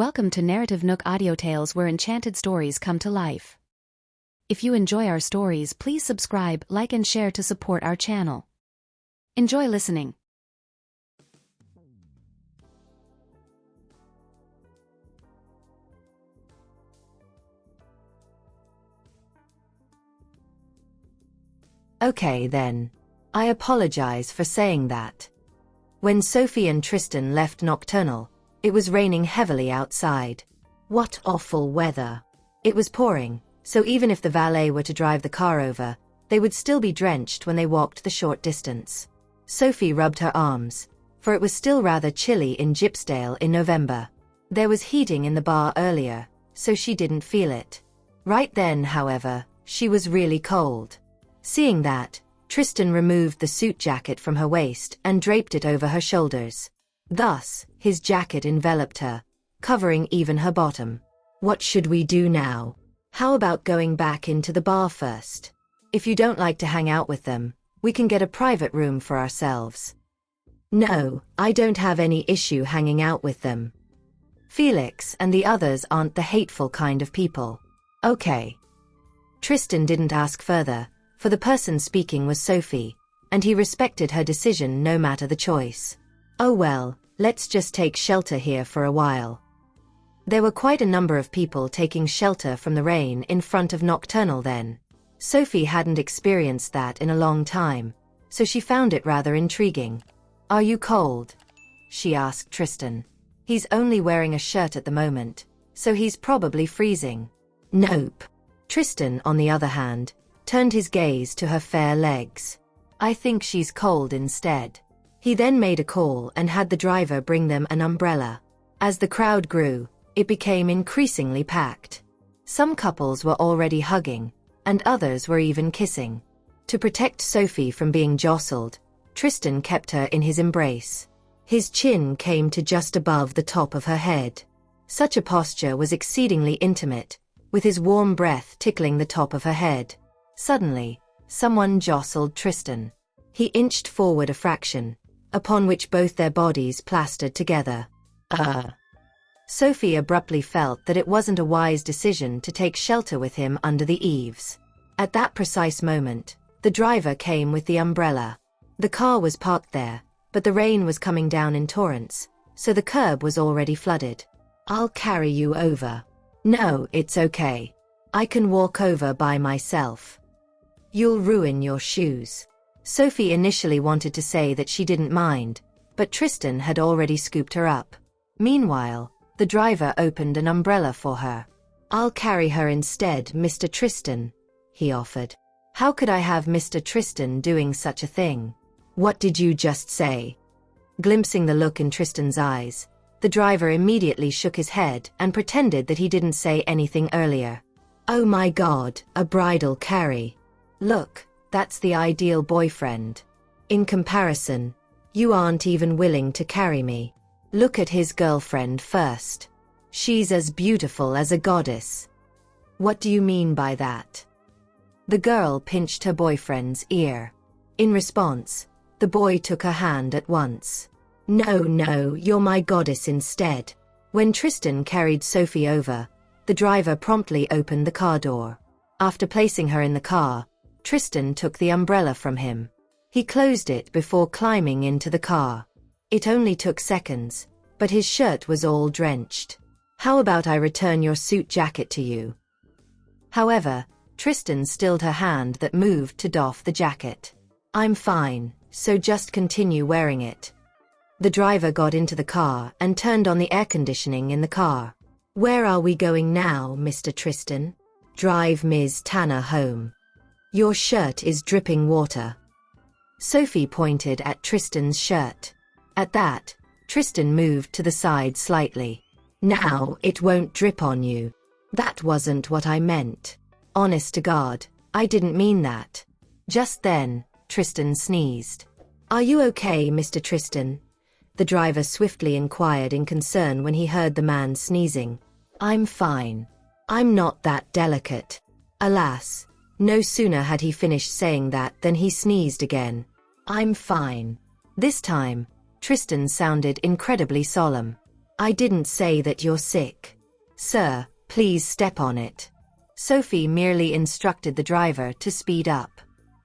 Welcome to NarrativeNook Audiotales, where enchanted stories come to life. If you enjoy our stories, please subscribe, like and share to support our channel. Enjoy listening. Okay then. I apologize for saying that. When Sophie and Tristan left Nocturnal, it was raining heavily outside. What awful weather. It was pouring, so even if the valet were to drive the car over, they would still be drenched when they walked the short distance. Sophie rubbed her arms, for it was still rather chilly in Gypsdale in November. There was heating in the bar earlier, so she didn't feel it. Right then, however, she was really cold. Seeing that, Tristan removed the suit jacket from her waist and draped it over her shoulders. Thus, his jacket enveloped her, covering even her bottom. What should we do now? How about going back into the bar first? If you don't like to hang out with them, we can get a private room for ourselves. No, I don't have any issue hanging out with them. Felix and the others aren't the hateful kind of people. Okay. Tristan didn't ask further, for the person speaking was Sophie, and he respected her decision no matter the choice. Oh well, let's just take shelter here for a while. There were quite a number of people taking shelter from the rain in front of Nocturnal then. Sophie hadn't experienced that in a long time, so she found it rather intriguing. Are you cold? She asked Tristan. He's only wearing a shirt at the moment, so he's probably freezing. Nope. Tristan, on the other hand, turned his gaze to her fair legs. I think she's cold instead. He then made a call and had the driver bring them an umbrella. As the crowd grew, it became increasingly packed. Some couples were already hugging, and others were even kissing. To protect Sophie from being jostled, Tristan kept her in his embrace. His chin came to just above the top of her head. Such a posture was exceedingly intimate, with his warm breath tickling the top of her head. Suddenly, someone jostled Tristan. He inched forward a fraction, upon which both their bodies plastered together. Sophie abruptly felt that it wasn't a wise decision to take shelter with him under the eaves. At that precise moment, the driver came with the umbrella. The car was parked there, but the rain was coming down in torrents, so the curb was already flooded. I'll carry you over. No, it's okay. I can walk over by myself. You'll ruin your shoes. Sophie initially wanted to say that she didn't mind, but Tristan had already scooped her up. Meanwhile, the driver opened an umbrella for her. I'll carry her instead, Mr. Tristan, he offered. How could I have Mr. Tristan doing such a thing? What did you just say? Glimpsing the look in Tristan's eyes, the driver immediately shook his head and pretended that he didn't say anything earlier. Oh my God, a bridal carry. Look, that's the ideal boyfriend. In comparison, you aren't even willing to carry me. Look at his girlfriend first. She's as beautiful as a goddess. What do you mean by that? The girl pinched her boyfriend's ear. In response, the boy took her hand at once. No, you're my goddess instead. When Tristan carried Sophie over, the driver promptly opened the car door. After placing her in the car, Tristan took the umbrella from him. He closed it before climbing into the car. It only took seconds, but his shirt was all drenched. How about I return your suit jacket to you? However, Tristan stilled her hand that moved to doff the jacket. I'm fine, so just continue wearing it. The driver got into the car and turned on the air conditioning in the car. Where are we going now, Mr. Tristan? Drive Ms. Tanner home. Your shirt is dripping water. Sophie pointed at Tristan's shirt. At that, Tristan moved to the side slightly. Now, it won't drip on you. That wasn't what I meant. Honest to God, I didn't mean that. Just then, Tristan sneezed. Are you okay, Mr. Tristan? The driver swiftly inquired in concern when he heard the man sneezing. I'm fine. I'm not that delicate. Alas, no sooner had he finished saying that than he sneezed again. I'm fine. This time, Tristan sounded incredibly solemn. I didn't say that you're sick. Sir, please step on it. Sophie merely instructed the driver to speed up.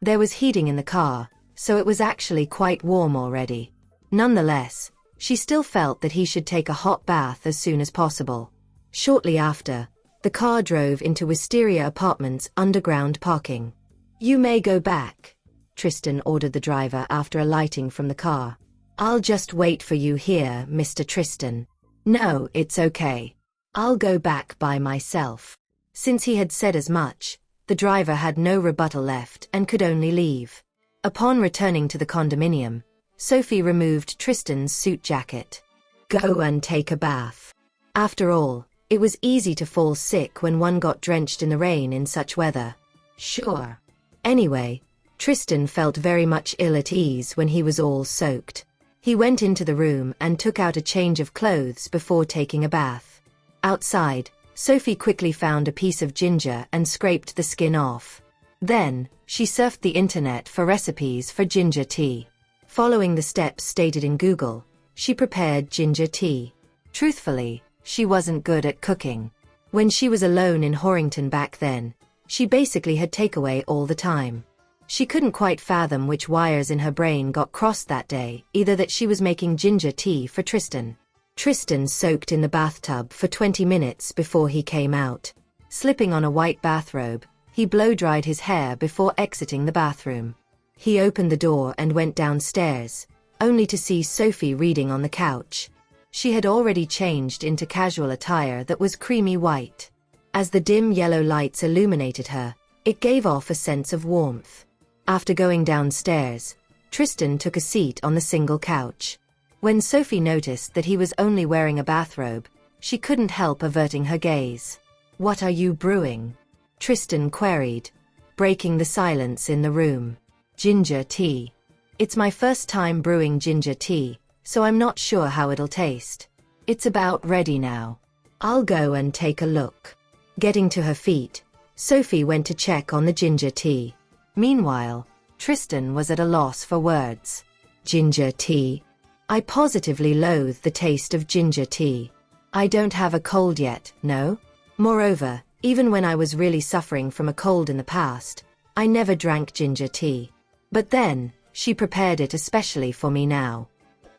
There was heating in the car, so it was actually quite warm already. Nonetheless, she still felt that he should take a hot bath as soon as possible. Shortly after, the car drove into Wisteria Apartments' underground parking. You may go back, Tristan ordered the driver after alighting from the car. I'll just wait for you here, Mr. Tristan. No, it's okay. I'll go back by myself. Since he had said as much, the driver had no rebuttal left and could only leave. Upon returning to the condominium, Sophie removed Tristan's suit jacket. Go and take a bath. After all, it was easy to fall sick when one got drenched in the rain in such weather. Sure. Anyway, Tristan felt very much ill at ease when he was all soaked. He went into the room and took out a change of clothes before taking a bath. Outside, Sophie quickly found a piece of ginger and scraped the skin off. Then, she surfed the internet for recipes for ginger tea. Following the steps stated in Google, she prepared ginger tea. Truthfully, she wasn't good at cooking. When she was alone in Horrington back then, she basically had takeaway all the time. She couldn't quite fathom which wires in her brain got crossed that day, either that she was making ginger tea for Tristan. Tristan soaked in the bathtub for 20 minutes before he came out. Slipping on a white bathrobe, he blow-dried his hair before exiting the bathroom. He opened the door and went downstairs, only to see Sophie reading on the couch. She had already changed into casual attire that was creamy white. As the dim yellow lights illuminated her, it gave off a sense of warmth. After going downstairs, Tristan took a seat on the single couch. When Sophie noticed that he was only wearing a bathrobe, she couldn't help averting her gaze. What are you brewing? Tristan queried, breaking the silence in the room. Ginger tea. It's my first time brewing ginger tea, so I'm not sure how it'll taste. It's about ready now. I'll go and take a look. Getting to her feet, Sophie went to check on the ginger tea. Meanwhile, Tristan was at a loss for words. Ginger tea? I positively loathe the taste of ginger tea. I don't have a cold yet, no? Moreover, even when I was really suffering from a cold in the past, I never drank ginger tea. But then, she prepared it especially for me now.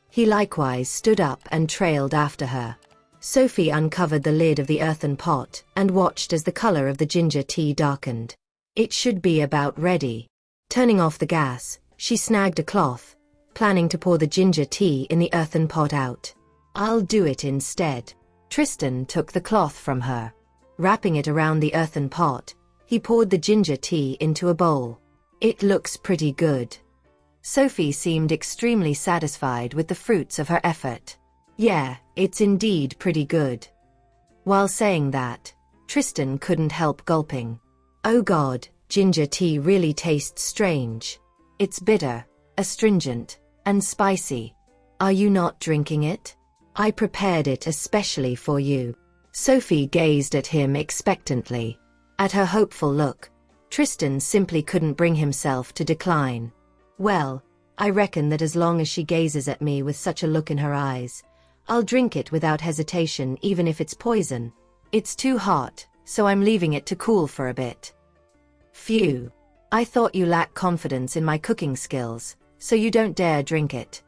He likewise stood up and trailed after her. Sophie uncovered the lid of the earthen pot and watched as the color of the ginger tea darkened. It should be about ready. Turning off the gas, she snagged a cloth, planning to pour the ginger tea in the earthen pot out. I'll do it instead. Tristan took the cloth from her. Wrapping it around the earthen pot, he poured the ginger tea into a bowl. It looks pretty good. Sophie seemed extremely satisfied with the fruits of her effort. Yeah, it's indeed pretty good. While saying that, Tristan couldn't help gulping. Oh God, ginger tea really tastes strange. It's bitter, astringent, and spicy. Are you not drinking it? I prepared it especially for you. Sophie gazed at him expectantly. At her hopeful look, Tristan simply couldn't bring himself to decline. Well, I reckon that as long as she gazes at me with such a look in her eyes, I'll drink it without hesitation even if it's poison. It's too hot, so I'm leaving it to cool for a bit. Phew. I thought you lacked confidence in my cooking skills, so you don't dare drink it.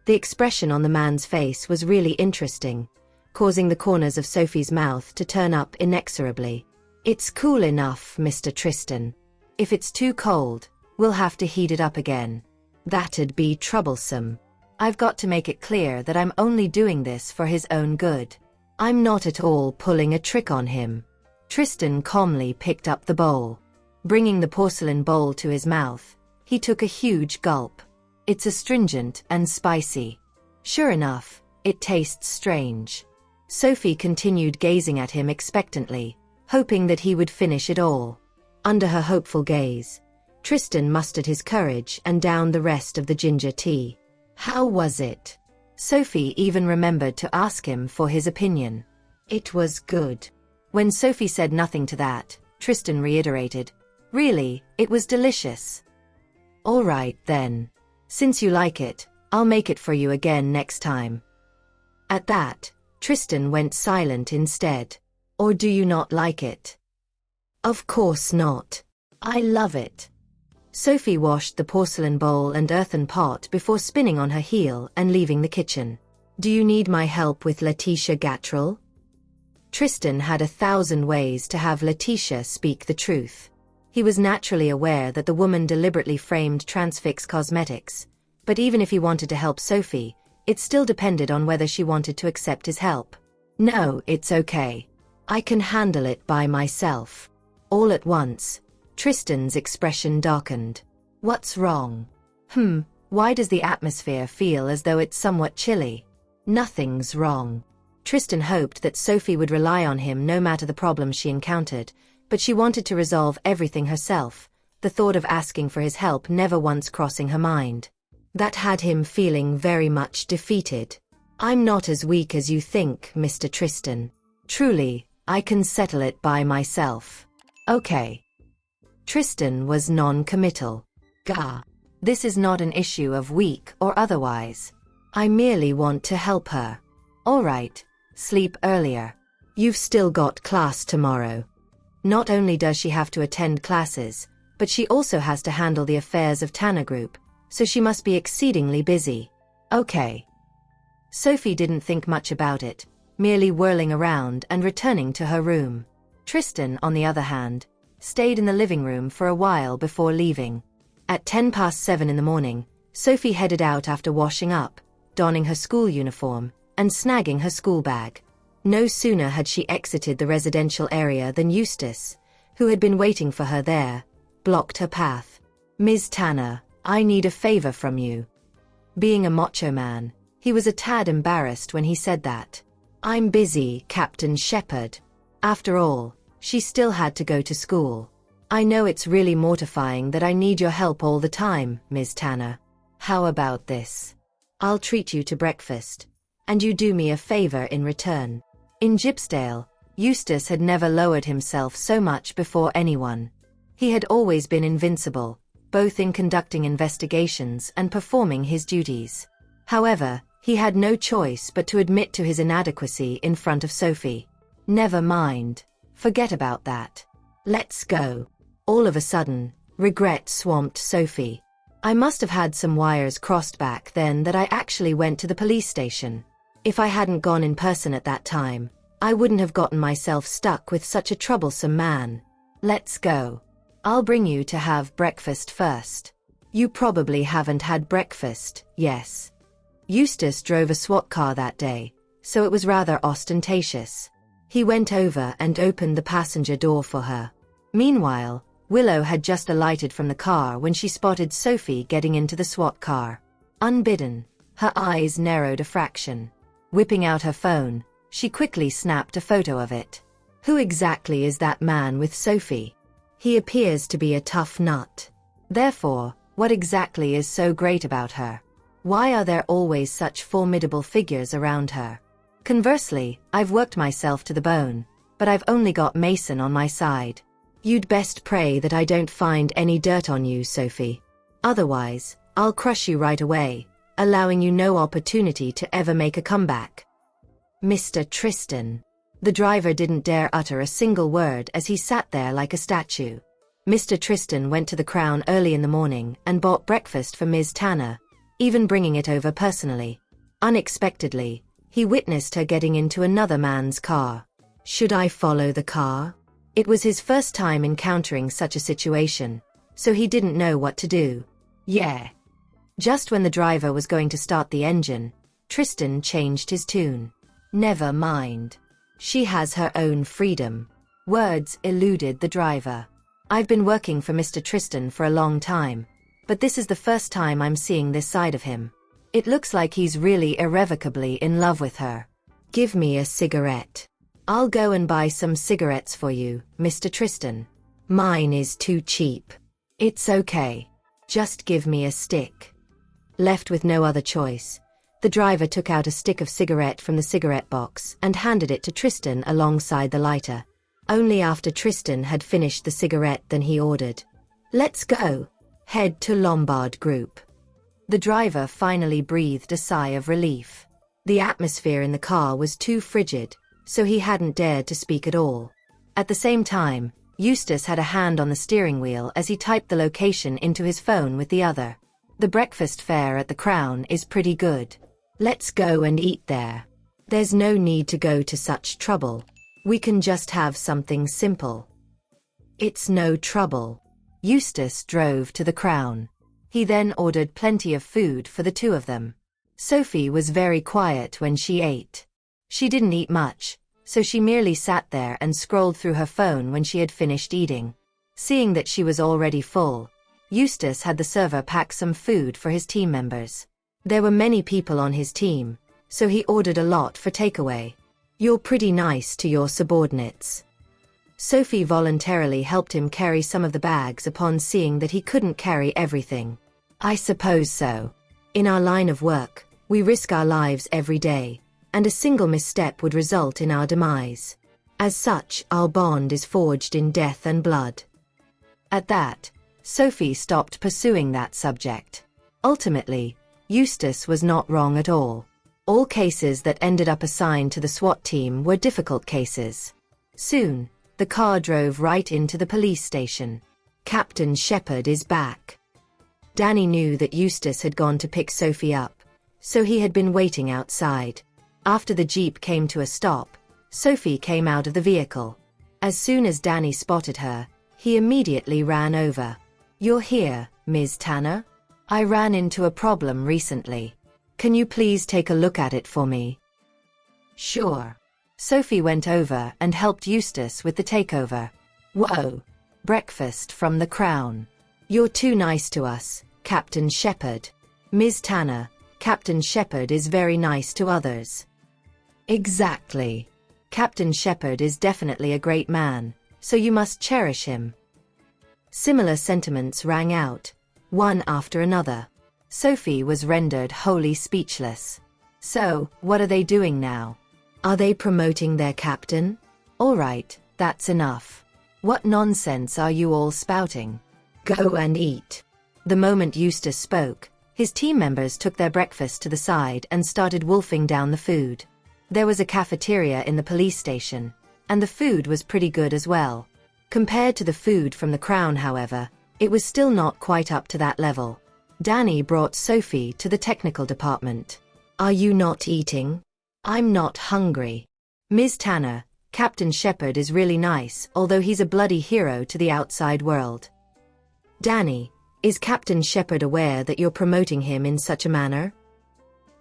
The expression on the man's face was really interesting, causing the corners of Sophie's mouth to turn up inexorably. It's cool enough, Mr. Tristan. If it's too cold, we'll have to heat it up again. That'd be troublesome. I've got to make it clear that I'm only doing this for his own good. I'm not at all pulling a trick on him. Tristan calmly picked up the bowl. Bringing the porcelain bowl to his mouth, he took a huge gulp. It's astringent and spicy. Sure enough, it tastes strange. Sophie continued gazing at him expectantly, hoping that he would finish it all. Under her hopeful gaze, Tristan mustered his courage and downed the rest of the ginger tea. How was it? Sophie even remembered to ask him for his opinion. It was good. When Sophie said nothing to that, Tristan reiterated, really, it was delicious. All right, then. Since you like it, I'll make it for you again next time. At that, Tristan went silent instead. Or do you not like it? Of course not. I love it. Sophie washed the porcelain bowl and earthen pot before spinning on her heel and leaving the kitchen. Do you need my help with Letitia Gattrell? Tristan had 1,000 ways to have Letitia speak the truth. He was naturally aware that the woman deliberately framed Transfix Cosmetics, but even if he wanted to help Sophie, it still depended on whether she wanted to accept his help. No, it's okay. I can handle it by myself. All at once, Tristan's expression darkened. What's wrong? Why does the atmosphere feel as though it's somewhat chilly? Nothing's wrong. Tristan hoped that Sophie would rely on him no matter the problems she encountered, but she wanted to resolve everything herself, the thought of asking for his help never once crossing her mind. That had him feeling very much defeated. I'm not as weak as you think, Mr. Tristan. Truly, I can settle it by myself. Okay. Tristan was non-committal. Gah. This is not an issue of weak or otherwise. I merely want to help her. All right, sleep earlier. You've still got class tomorrow. Not only does she have to attend classes, but she also has to handle the affairs of Tanner Group, so she must be exceedingly busy. Okay. Sophie didn't think much about it, merely whirling around and returning to her room. Tristan, on the other hand, stayed in the living room for a while before leaving. At 7:10 in the morning, Sophie headed out after washing up, donning her school uniform, and snagging her school bag. No sooner had she exited the residential area than Eustace, who had been waiting for her there, blocked her path. Ms. Tanner, I need a favor from you. Being a macho man, he was a tad embarrassed when he said that. I'm busy, Captain Shepherd. After all, she still had to go to school. I know it's really mortifying that I need your help all the time, Ms. Tanner. How about this? I'll treat you to breakfast, and you do me a favor in return. In Gypsdale, Eustace had never lowered himself so much before anyone. He had always been invincible, both in conducting investigations and performing his duties. However, he had no choice but to admit to his inadequacy in front of Sophie. Never mind. Forget about that. Let's go. All of a sudden, regret swamped Sophie. I must have had some wires crossed back then that I actually went to the police station. If I hadn't gone in person at that time, I wouldn't have gotten myself stuck with such a troublesome man. Let's go. I'll bring you to have breakfast first. You probably haven't had breakfast, yes. Eustace drove a SWAT car that day, so it was rather ostentatious. He went over and opened the passenger door for her. Meanwhile, Willow had just alighted from the car when she spotted Sophie getting into the SWAT car. Unbidden, her eyes narrowed a fraction. Whipping out her phone, she quickly snapped a photo of it. Who exactly is that man with Sophie? He appears to be a tough nut. Therefore, what exactly is so great about her? Why are there always such formidable figures around her? Conversely, I've worked myself to the bone, but I've only got Mason on my side. You'd best pray that I don't find any dirt on you, Sophie. Otherwise, I'll crush you right away, allowing you no opportunity to ever make a comeback. Mr. Tristan. The driver didn't dare utter a single word as he sat there like a statue. Mr. Tristan went to the Crown early in the morning and bought breakfast for Ms. Tanner, even bringing it over personally. Unexpectedly, he witnessed her getting into another man's car. Should I follow the car? It was his first time encountering such a situation, so he didn't know what to do. Yeah. Just when the driver was going to start the engine, Tristan changed his tune. Never mind. She has her own freedom. Words eluded the driver. I've been working for Mr. Tristan for a long time, but this is the first time I'm seeing this side of him. It looks like he's really irrevocably in love with her. Give me a cigarette. I'll go and buy some cigarettes for you, Mr. Tristan. Mine is too cheap. It's okay. Just give me a stick. Left with no other choice, the driver took out a stick of cigarette from the cigarette box and handed it to Tristan alongside the lighter. Only after Tristan had finished the cigarette than he ordered. Let's go. Head to Lombard Group. The driver finally breathed a sigh of relief. The atmosphere in the car was too frigid, so he hadn't dared to speak at all. At the same time, Eustace had a hand on the steering wheel as he typed the location into his phone with the other. The breakfast fare at the Crown is pretty good. Let's go and eat there. There's no need to go to such trouble. We can just have something simple. It's no trouble. Eustace drove to the Crown. He then ordered plenty of food for the two of them. Sophie was very quiet when she ate. She didn't eat much, so she merely sat there and scrolled through her phone when she had finished eating. Seeing that she was already full, Eustace had the server pack some food for his team members. There were many people on his team, so he ordered a lot for takeaway. You're pretty nice to your subordinates. Sophie voluntarily helped him carry some of the bags upon seeing that he couldn't carry everything. I suppose so. In our line of work, we risk our lives every day, and a single misstep would result in our demise. As such, our bond is forged in death and blood. At that, Sophie stopped pursuing that subject. Ultimately, Eustace was not wrong at all. All cases that ended up assigned to the SWAT team were difficult cases. Soon, the car drove right into the police station. Captain Shepherd is back. Danny knew that Eustace had gone to pick Sophie up, so he had been waiting outside. After the jeep came to a stop, Sophie came out of the vehicle. As soon as Danny spotted her, he immediately ran over. You're here, Ms. Tanner? I ran into a problem recently. Can you please take a look at it for me? Sure. Sophie went over and helped Eustace with the takeover. Whoa! Breakfast from the Crown. You're too nice to us, Captain Shepherd. Ms. Tanner, Captain Shepherd is very nice to others. Exactly. Captain Shepherd is definitely a great man, so you must cherish him. Similar sentiments rang out, one after another. Sophie was rendered wholly speechless. So, what are they doing now? Are they promoting their captain? All right, that's enough. What nonsense are you all spouting? Go and eat. The moment Eustace spoke, his team members took their breakfast to the side and started wolfing down the food. There was a cafeteria in the police station, and the food was pretty good as well. Compared to the food from the Crown, however, it was still not quite up to that level. Danny brought Sophie to the technical department. Are you not eating? I'm not hungry. Ms. Tanner, Captain Shepherd is really nice, although he's a bloody hero to the outside world. Danny, is Captain Shepherd aware that you're promoting him in such a manner?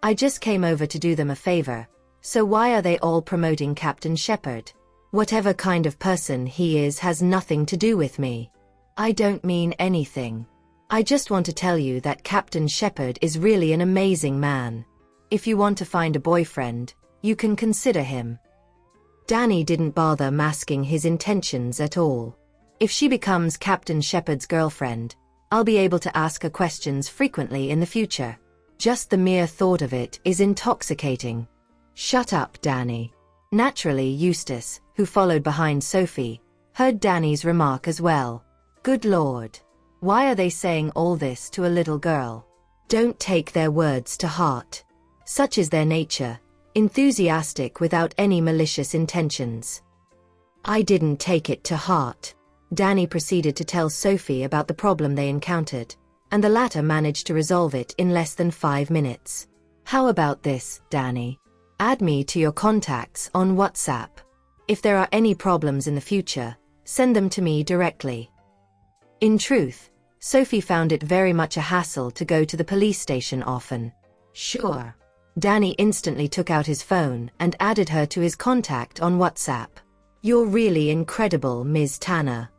I just came over to do them a favor, so why are they all promoting Captain Shepherd? Whatever kind of person he is has nothing to do with me. I don't mean anything. I just want to tell you that Captain Shepherd is really an amazing man. If you want to find a boyfriend, you can consider him. Danny didn't bother masking his intentions at all. If she becomes Captain Shepherd's girlfriend, I'll be able to ask her questions frequently in the future. Just the mere thought of it is intoxicating. Shut up, Danny. Naturally, Eustace, who followed behind Sophie, heard Danny's remark as well. Good Lord. Why are they saying all this to a little girl? Don't take their words to heart. Such is their nature, enthusiastic without any malicious intentions. I didn't take it to heart. Danny proceeded to tell Sophie about the problem they encountered, and the latter managed to resolve it in less than 5 minutes. How about this, Danny? Add me to your contacts on WhatsApp. If there are any problems in the future, send them to me directly. In truth, Sophie found it very much a hassle to go to the police station often. Sure. Danny instantly took out his phone and added her to his contact on WhatsApp. You're really incredible, Ms. Tanner.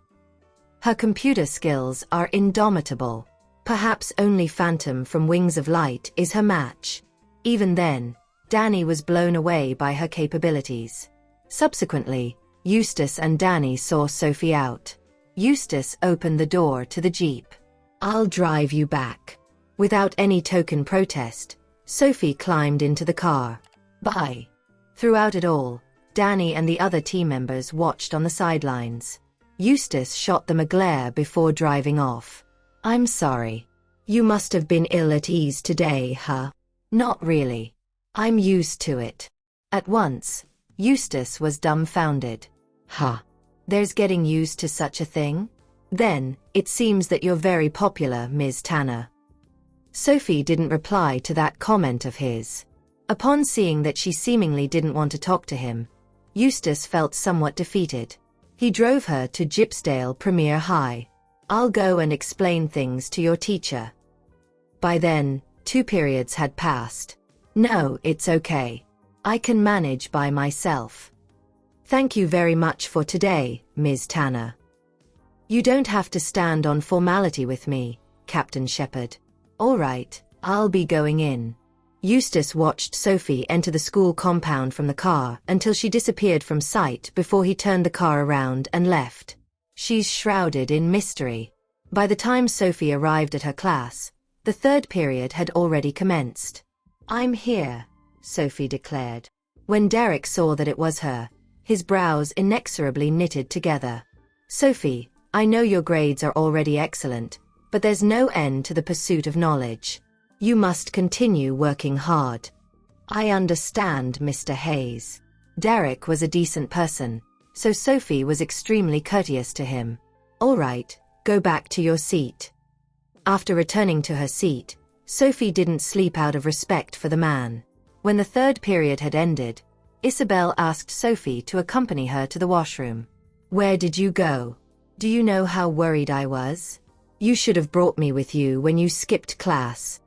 Her computer skills are indomitable. Perhaps only Phantom from Wings of Light is her match. Even then, Danny was blown away by her capabilities. Subsequently, Eustace and Danny saw Sophie out. Eustace opened the door to the jeep. I'll drive you back. Without any token protest, Sophie climbed into the car. Bye. Throughout it all, Danny and the other team members watched on the sidelines. Eustace shot them a glare before driving off. I'm sorry. You must have been ill at ease today, huh? Not really. I'm used to it. At once, Eustace was dumbfounded. Huh. There's getting used to such a thing? Then, it seems that you're very popular, Ms. Tanner. Sophie didn't reply to that comment of his. Upon seeing that she seemingly didn't want to talk to him, Eustace felt somewhat defeated. He drove her to Gypsdale Premier High. I'll go and explain things to your teacher. By then, 2 periods had passed. No, it's okay. I can manage by myself. Thank you very much for today, Ms. Tanner. You don't have to stand on formality with me, Captain Shepherd. All right, I'll be going in. Eustace watched Sophie enter the school compound from the car until she disappeared from sight before he turned the car around and left. She's shrouded in mystery. By the time Sophie arrived at her class, the 3rd period had already commenced. I'm here, Sophie declared. When Derek saw that it was her, his brows inexorably knitted together. Sophie, I know your grades are already excellent, but there's no end to the pursuit of knowledge. You must continue working hard. I understand, Mr. Hayes. Derek was a decent person, so Sophie was extremely courteous to him. All right, go back to your seat. After returning to her seat, Sophie didn't sleep out of respect for the man. When the 3rd period had ended, Isabel asked Sophie to accompany her to the washroom. Where did you go? Do you know how worried I was? You should have brought me with you when you skipped class.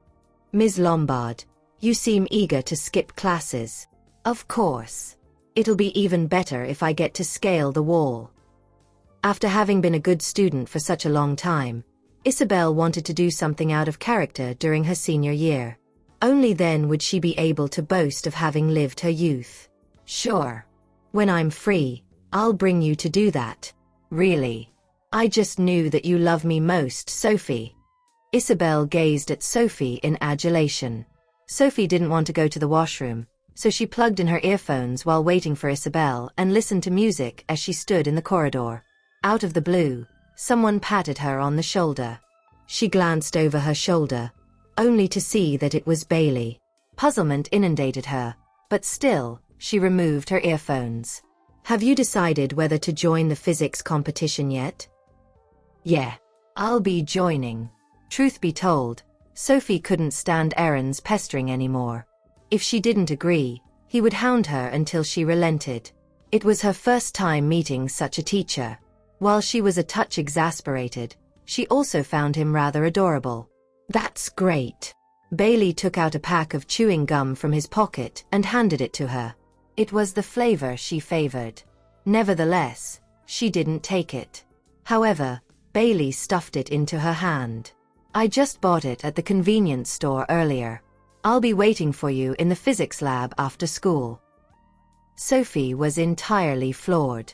Ms. Lombard, you seem eager to skip classes. Of course. It'll be even better if I get to scale the wall. After having been a good student for such a long time, Isabel wanted to do something out of character during her senior year. Only then would she be able to boast of having lived her youth. Sure. When I'm free, I'll bring you to do that. Really? I just knew that you love me most, Sophie. Isabel gazed at Sophie in adulation. Sophie didn't want to go to the washroom, so she plugged in her earphones while waiting for Isabel and listened to music as she stood in the corridor. Out of the blue, someone patted her on the shoulder. She glanced over her shoulder, only to see that it was Bailey. Puzzlement inundated her, but still, she removed her earphones. Have you decided whether to join the physics competition yet? Yeah, I'll be joining. Truth be told, Sophie couldn't stand Aaron's pestering anymore. If she didn't agree, he would hound her until she relented. It was her first time meeting such a teacher. While she was a touch exasperated, she also found him rather adorable. That's great. Bailey took out a pack of chewing gum from his pocket and handed it to her. It was the flavor she favored. Nevertheless, she didn't take it. However, Bailey stuffed it into her hand. I just bought it at the convenience store earlier. I'll be waiting for you in the physics lab after school. Sophie was entirely floored.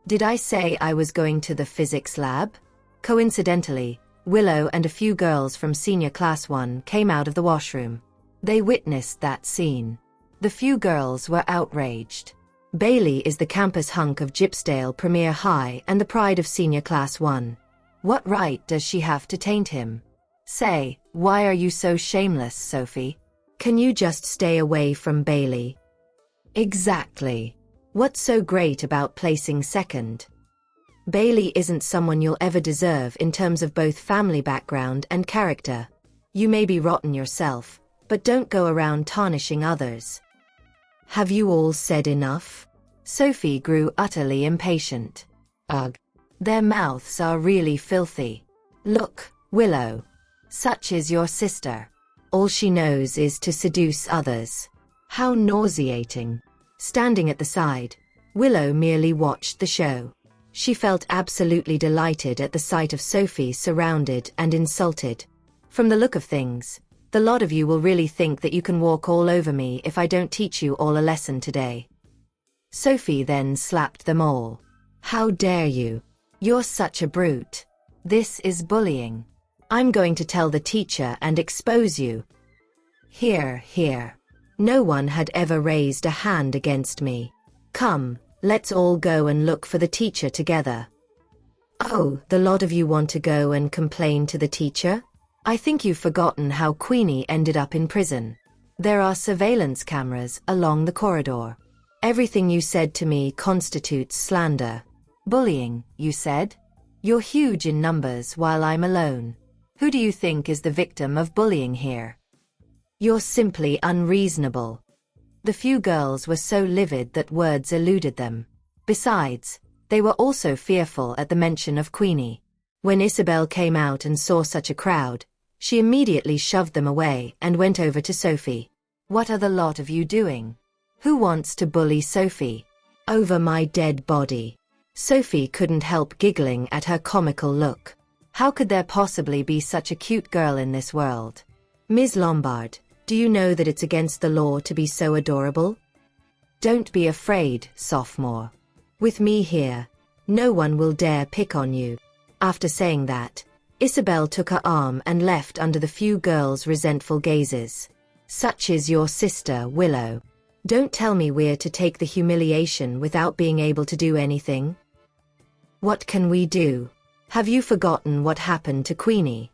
Did I say I was going to the physics lab? Coincidentally, Willow and a few girls from senior class 1 came out of the washroom. They witnessed that scene. The few girls were outraged. Bailey is the campus hunk of Gypsdale Premier High and the pride of senior class 1. What right does she have to taint him? Say, why are you so shameless, Sophie? Can you just stay away from Bailey? Exactly. What's so great about placing second? Bailey isn't someone you'll ever deserve in terms of both family background and character. You may be rotten yourself, but don't go around tarnishing others. Have you all said enough? Sophie grew utterly impatient. Ugh. Their mouths are really filthy. Look, Willow. Such is your sister. All she knows is to seduce others. How nauseating. Standing at the side, Willow merely watched the show. She felt absolutely delighted at the sight of Sophie surrounded and insulted. From the look of things, the lot of you will really think that you can walk all over me if I don't teach you all a lesson today. Sophie then slapped them all. How dare you? You're such a brute. This is bullying. I'm going to tell the teacher and expose you. Here, here. No one had ever raised a hand against me. Come, let's all go and look for the teacher together. Oh, the lot of you want to go and complain to the teacher? I think you've forgotten how Queenie ended up in prison. There are surveillance cameras along the corridor. Everything you said to me constitutes slander. Bullying, you said? You're huge in numbers while I'm alone. Who do you think is the victim of bullying here? You're simply unreasonable. The few girls were so livid that words eluded them. Besides, they were also fearful at the mention of Queenie. When Isabel came out and saw such a crowd, she immediately shoved them away and went over to Sophie. What are the lot of you doing? Who wants to bully Sophie? Over my dead body. Sophie couldn't help giggling at her comical look. How could there possibly be such a cute girl in this world? Ms. Lombard, do you know that it's against the law to be so adorable? Don't be afraid, sophomore. With me here, no one will dare pick on you. After saying that, Isabel took her arm and left under the few girls' resentful gazes. Such is your sister, Willow. Don't tell me we're to take the humiliation without being able to do anything. What can we do? Have you forgotten what happened to Queenie?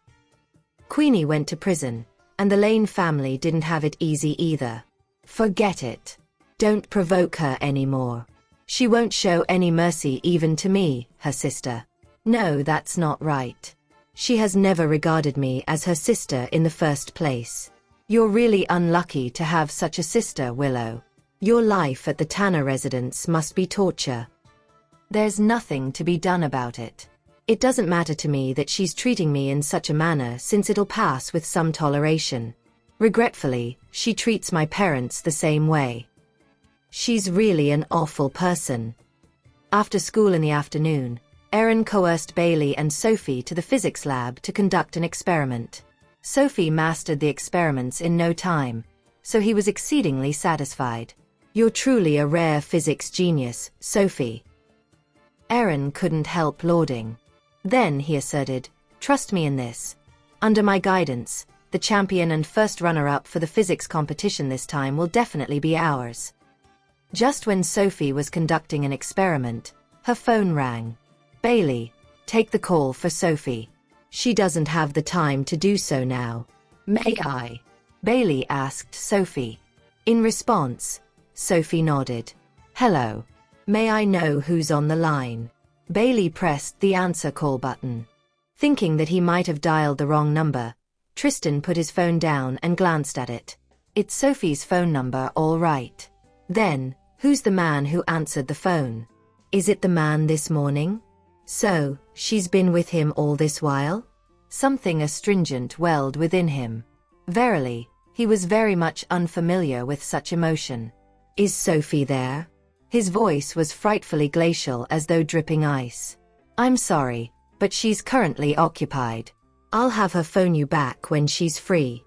Queenie went to prison, and the Lane family didn't have it easy either. Forget it. Don't provoke her anymore. She won't show any mercy even to me, her sister. No, that's not right. She has never regarded me as her sister in the first place. You're really unlucky to have such a sister, Willow. Your life at the Tanner residence must be torture. There's nothing to be done about it. It doesn't matter to me that she's treating me in such a manner since it'll pass with some toleration. Regretfully, she treats my parents the same way. She's really an awful person. After school in the afternoon, Erin coerced Bailey and Sophie to the physics lab to conduct an experiment. Sophie mastered the experiments in no time, so he was exceedingly satisfied. You're truly a rare physics genius, Sophie. Erin couldn't help lauding. Then, he asserted, trust me in this. Under my guidance, the champion and first runner-up for the physics competition this time will definitely be ours. Just when Sophie was conducting an experiment, her phone rang. Bailey, take the call for Sophie. She doesn't have the time to do so now. May I? Bailey asked Sophie. In response, Sophie nodded. Hello. May I know who's on the line? Bailey pressed the answer call button. Thinking that he might have dialed the wrong number, Tristan put his phone down and glanced at it. It's Sophie's phone number, all right. Then, who's the man who answered the phone? Is it the man this morning? So, she's been with him all this while? Something astringent welled within him. Verily, he was very much unfamiliar with such emotion. Is Sophie there? His voice was frightfully glacial, as though dripping ice. I'm sorry, but she's currently occupied. I'll have her phone you back when she's free.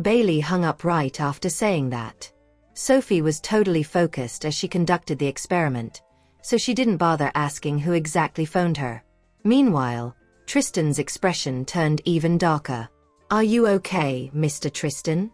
Bailey hung up right after saying that. Sophie was totally focused as she conducted the experiment, so she didn't bother asking who exactly phoned her. Meanwhile, Tristan's expression turned even darker. Are you okay, Mr. Tristan?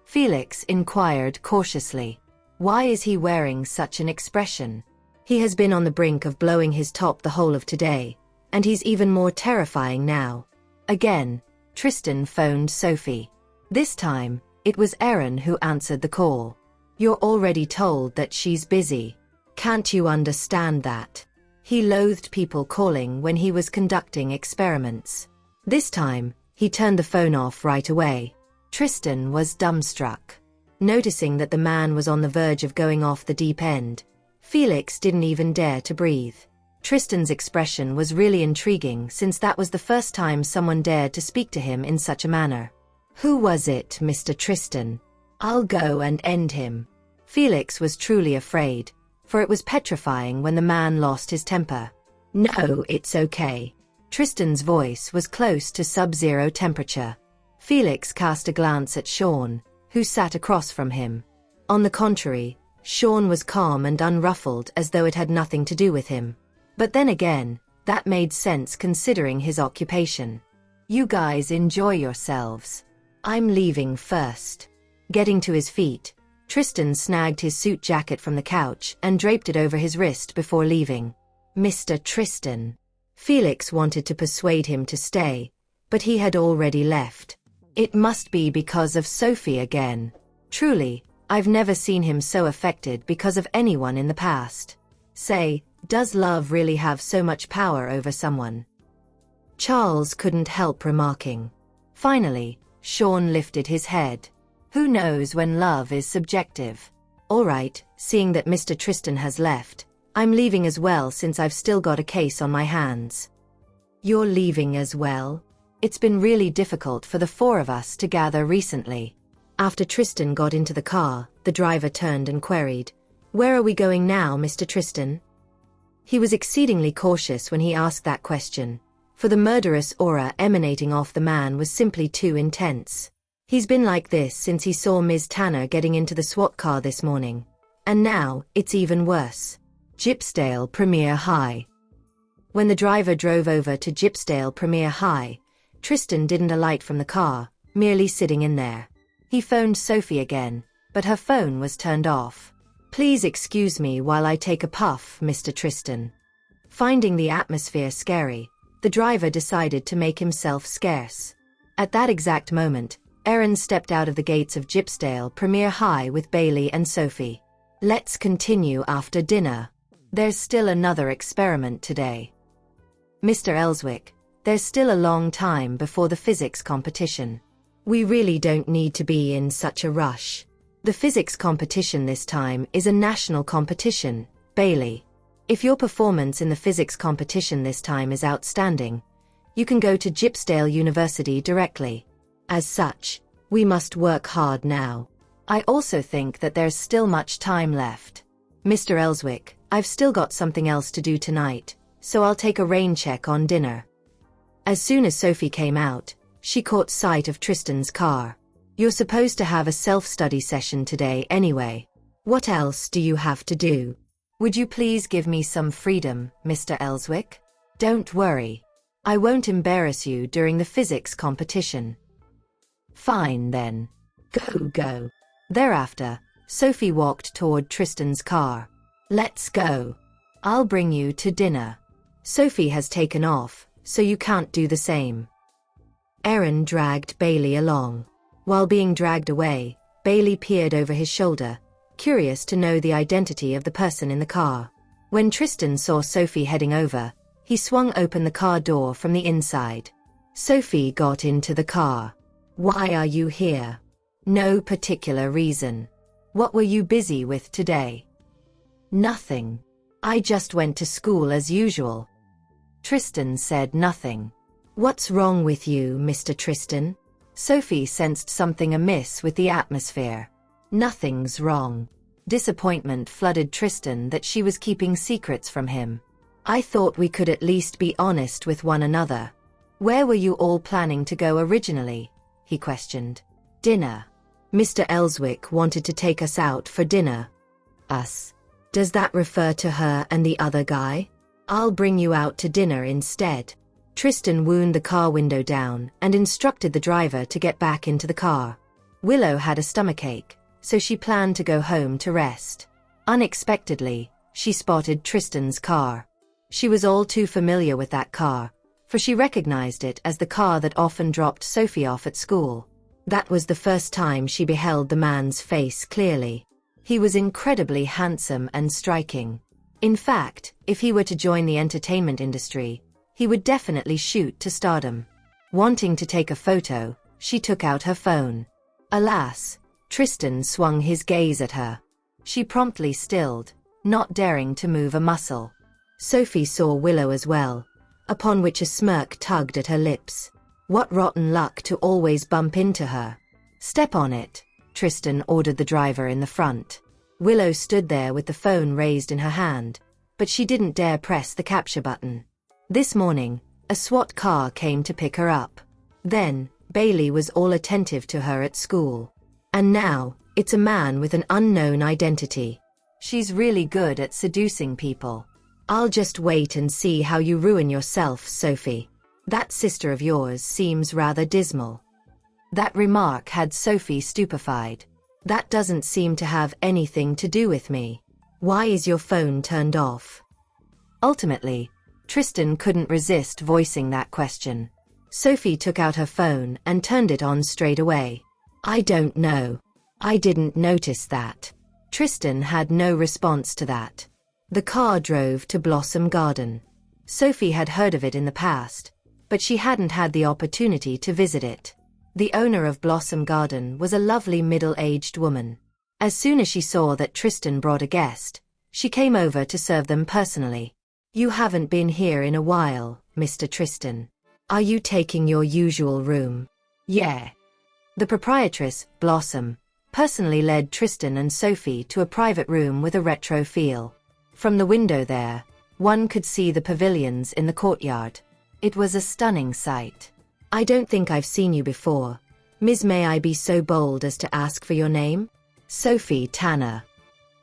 Felix inquired cautiously. Why is he wearing such an expression? He has been on the brink of blowing his top the whole of today, and he's even more terrifying now. Again, Tristan phoned Sophie. This time, it was Erin who answered the call. You're already told that she's busy. Can't you understand that? He loathed people calling when he was conducting experiments. This time, he turned the phone off right away. Tristan was dumbstruck. Noticing that the man was on the verge of going off the deep end, Felix didn't even dare to breathe. Tristan's expression was really intriguing since that was the first time someone dared to speak to him in such a manner. Who was it, Mr. Tristan? I'll go and end him. Felix was truly afraid, for it was petrifying when the man lost his temper. No, it's okay. Tristan's voice was close to sub-zero temperature. Felix cast a glance at Sean, who sat across from him. On the contrary, Sean was calm and unruffled as though it had nothing to do with him. But then again, that made sense considering his occupation. You guys enjoy yourselves. I'm leaving first. Getting to his feet, Tristan snagged his suit jacket from the couch and draped it over his wrist before leaving. Mr. Tristan. Felix wanted to persuade him to stay, but he had already left. It must be because of Sophie again. Truly, I've never seen him so affected because of anyone in the past. Say, does love really have so much power over someone? Charles couldn't help remarking. Finally, Sean lifted his head. Who knows when love is subjective? All right, seeing that Mr. Tristan has left, I'm leaving as well since I've still got a case on my hands. You're leaving as well? It's been really difficult for the four of us to gather recently. After Tristan got into the car, the driver turned and queried, "Where are we going now, Mr. Tristan?" He was exceedingly cautious when he asked that question, for the murderous aura emanating off the man was simply too intense. He's been like this since he saw Ms. Tanner getting into the SWAT car this morning. And now, it's even worse. Gypsdale Premier High. When the driver drove over to Gypsdale Premier High, Tristan didn't alight from the car, merely sitting in there. He phoned Sophie again, but her phone was turned off. "Please excuse me while I take a puff, Mr. Tristan." Finding the atmosphere scary, the driver decided to make himself scarce. At that exact moment, Erin stepped out of the gates of Gypsdale Premier High with Bailey and Sophie. "Let's continue after dinner. There's still another experiment today. Mr. Ellswick, there's still a long time before the physics competition. We really don't need to be in such a rush. The physics competition this time is a national competition, Bailey. If your performance in the physics competition this time is outstanding, you can go to Gypsdale University directly. As such, we must work hard now. I also think that there's still much time left. Mr. Ellswick, I've still got something else to do tonight, so I'll take a rain check on dinner." As soon as Sophie came out, she caught sight of Tristan's car. "You're supposed to have a self-study session today anyway. What else do you have to do? Would you please give me some freedom, Mr. Ellswick? Don't worry. I won't embarrass you during the physics competition." "Fine then. Go. Thereafter, Sophie walked toward Tristan's car. "Let's go. I'll bring you to dinner. Sophie has taken off, so you can't do the same." Erin dragged Bailey along. While being dragged away, Bailey peered over his shoulder, curious to know the identity of the person in the car. When Tristan saw Sophie heading over, he swung open the car door from the inside. Sophie got into the car. "Why are you here?" "No particular reason. What were you busy with today?" "Nothing. I just went to school as usual." Tristan said nothing. "What's wrong with you, Mr. Tristan?" Sophie sensed something amiss with the atmosphere. "Nothing's wrong." Disappointment flooded Tristan that she was keeping secrets from him. "I thought we could at least be honest with one another. Where were you all planning to go originally?" he questioned. "Dinner. Mr. Ellswick wanted to take us out for dinner." "Us? Does that refer to her and the other guy? I'll bring you out to dinner instead." Tristan wound the car window down and instructed the driver to get back into the car. Willow had a stomachache, so she planned to go home to rest. Unexpectedly, she spotted Tristan's car. She was all too familiar with that car, for she recognized it as the car that often dropped Sophie off at school. That was the first time she beheld the man's face clearly. He was incredibly handsome and striking. In fact, if he were to join the entertainment industry, he would definitely shoot to stardom. Wanting to take a photo, she took out her phone. Alas, Tristan swung his gaze at her. She promptly stilled, not daring to move a muscle. Sophie saw Willow as well, upon which a smirk tugged at her lips. What rotten luck to always bump into her. "Step on it," Tristan ordered the driver in the front. Willow stood there with the phone raised in her hand, but she didn't dare press the capture button. This morning, a SWAT car came to pick her up. Then, Bailey was all attentive to her at school. And now, it's a man with an unknown identity. She's really good at seducing people. "I'll just wait and see how you ruin yourself, Sophie. That sister of yours seems rather dismal." That remark had Sophie stupefied. "That doesn't seem to have anything to do with me. Why is your phone turned off?" Ultimately, Tristan couldn't resist voicing that question. Sophie took out her phone and turned it on straight away. "I don't know. I didn't notice that. Tristan had no response to that. The car drove to Blossom Garden. Sophie had heard of it in the past, but she hadn't had the opportunity to visit it. The owner of Blossom Garden was a lovely middle-aged woman. As soon as she saw that Tristan brought a guest, she came over to serve them personally. You haven't been here in a while, Mr. Tristan. Are you taking your usual room? Yeah. The proprietress, Blossom, personally led Tristan and Sophie to a private room with a retro feel. From the window there, one could see the pavilions in the courtyard. It was a stunning sight. I don't think I've seen you before. Ms. May I be so bold as to ask for your name? Sophie Tanner.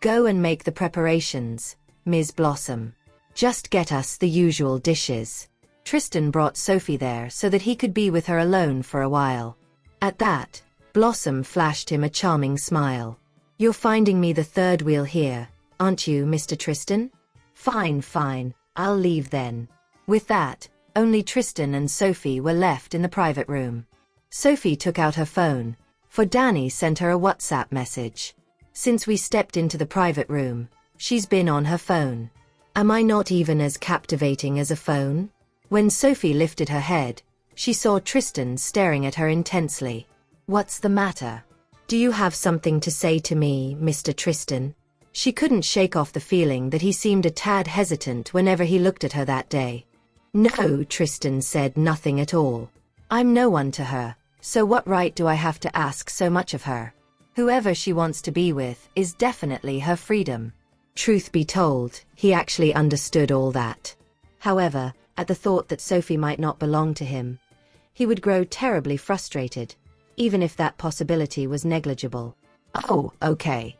Go and make the preparations, Ms. Blossom. Just get us the usual dishes. Tristan brought Sophie there so that he could be with her alone for a while. At that, Blossom flashed him a charming smile. You're finding me the third wheel here, aren't you, Mr. Tristan? Fine, I'll leave then. With that, only Tristan and Sophie were left in the private room. Sophie took out her phone, for Danny sent her a WhatsApp message. Since we stepped into the private room, she's been on her phone. Am I not even as captivating as a phone? When Sophie lifted her head, she saw Tristan staring at her intensely. What's the matter? Do you have something to say to me, Mr. Tristan? She couldn't shake off the feeling that he seemed a tad hesitant whenever he looked at her that day. No, Tristan said nothing at all. I'm no one to her, so what right do I have to ask so much of her? Whoever she wants to be with is definitely her freedom. Truth be told, he actually understood all that. However, at the thought that Sophie might not belong to him, he would grow terribly frustrated, even if that possibility was negligible. Oh, okay.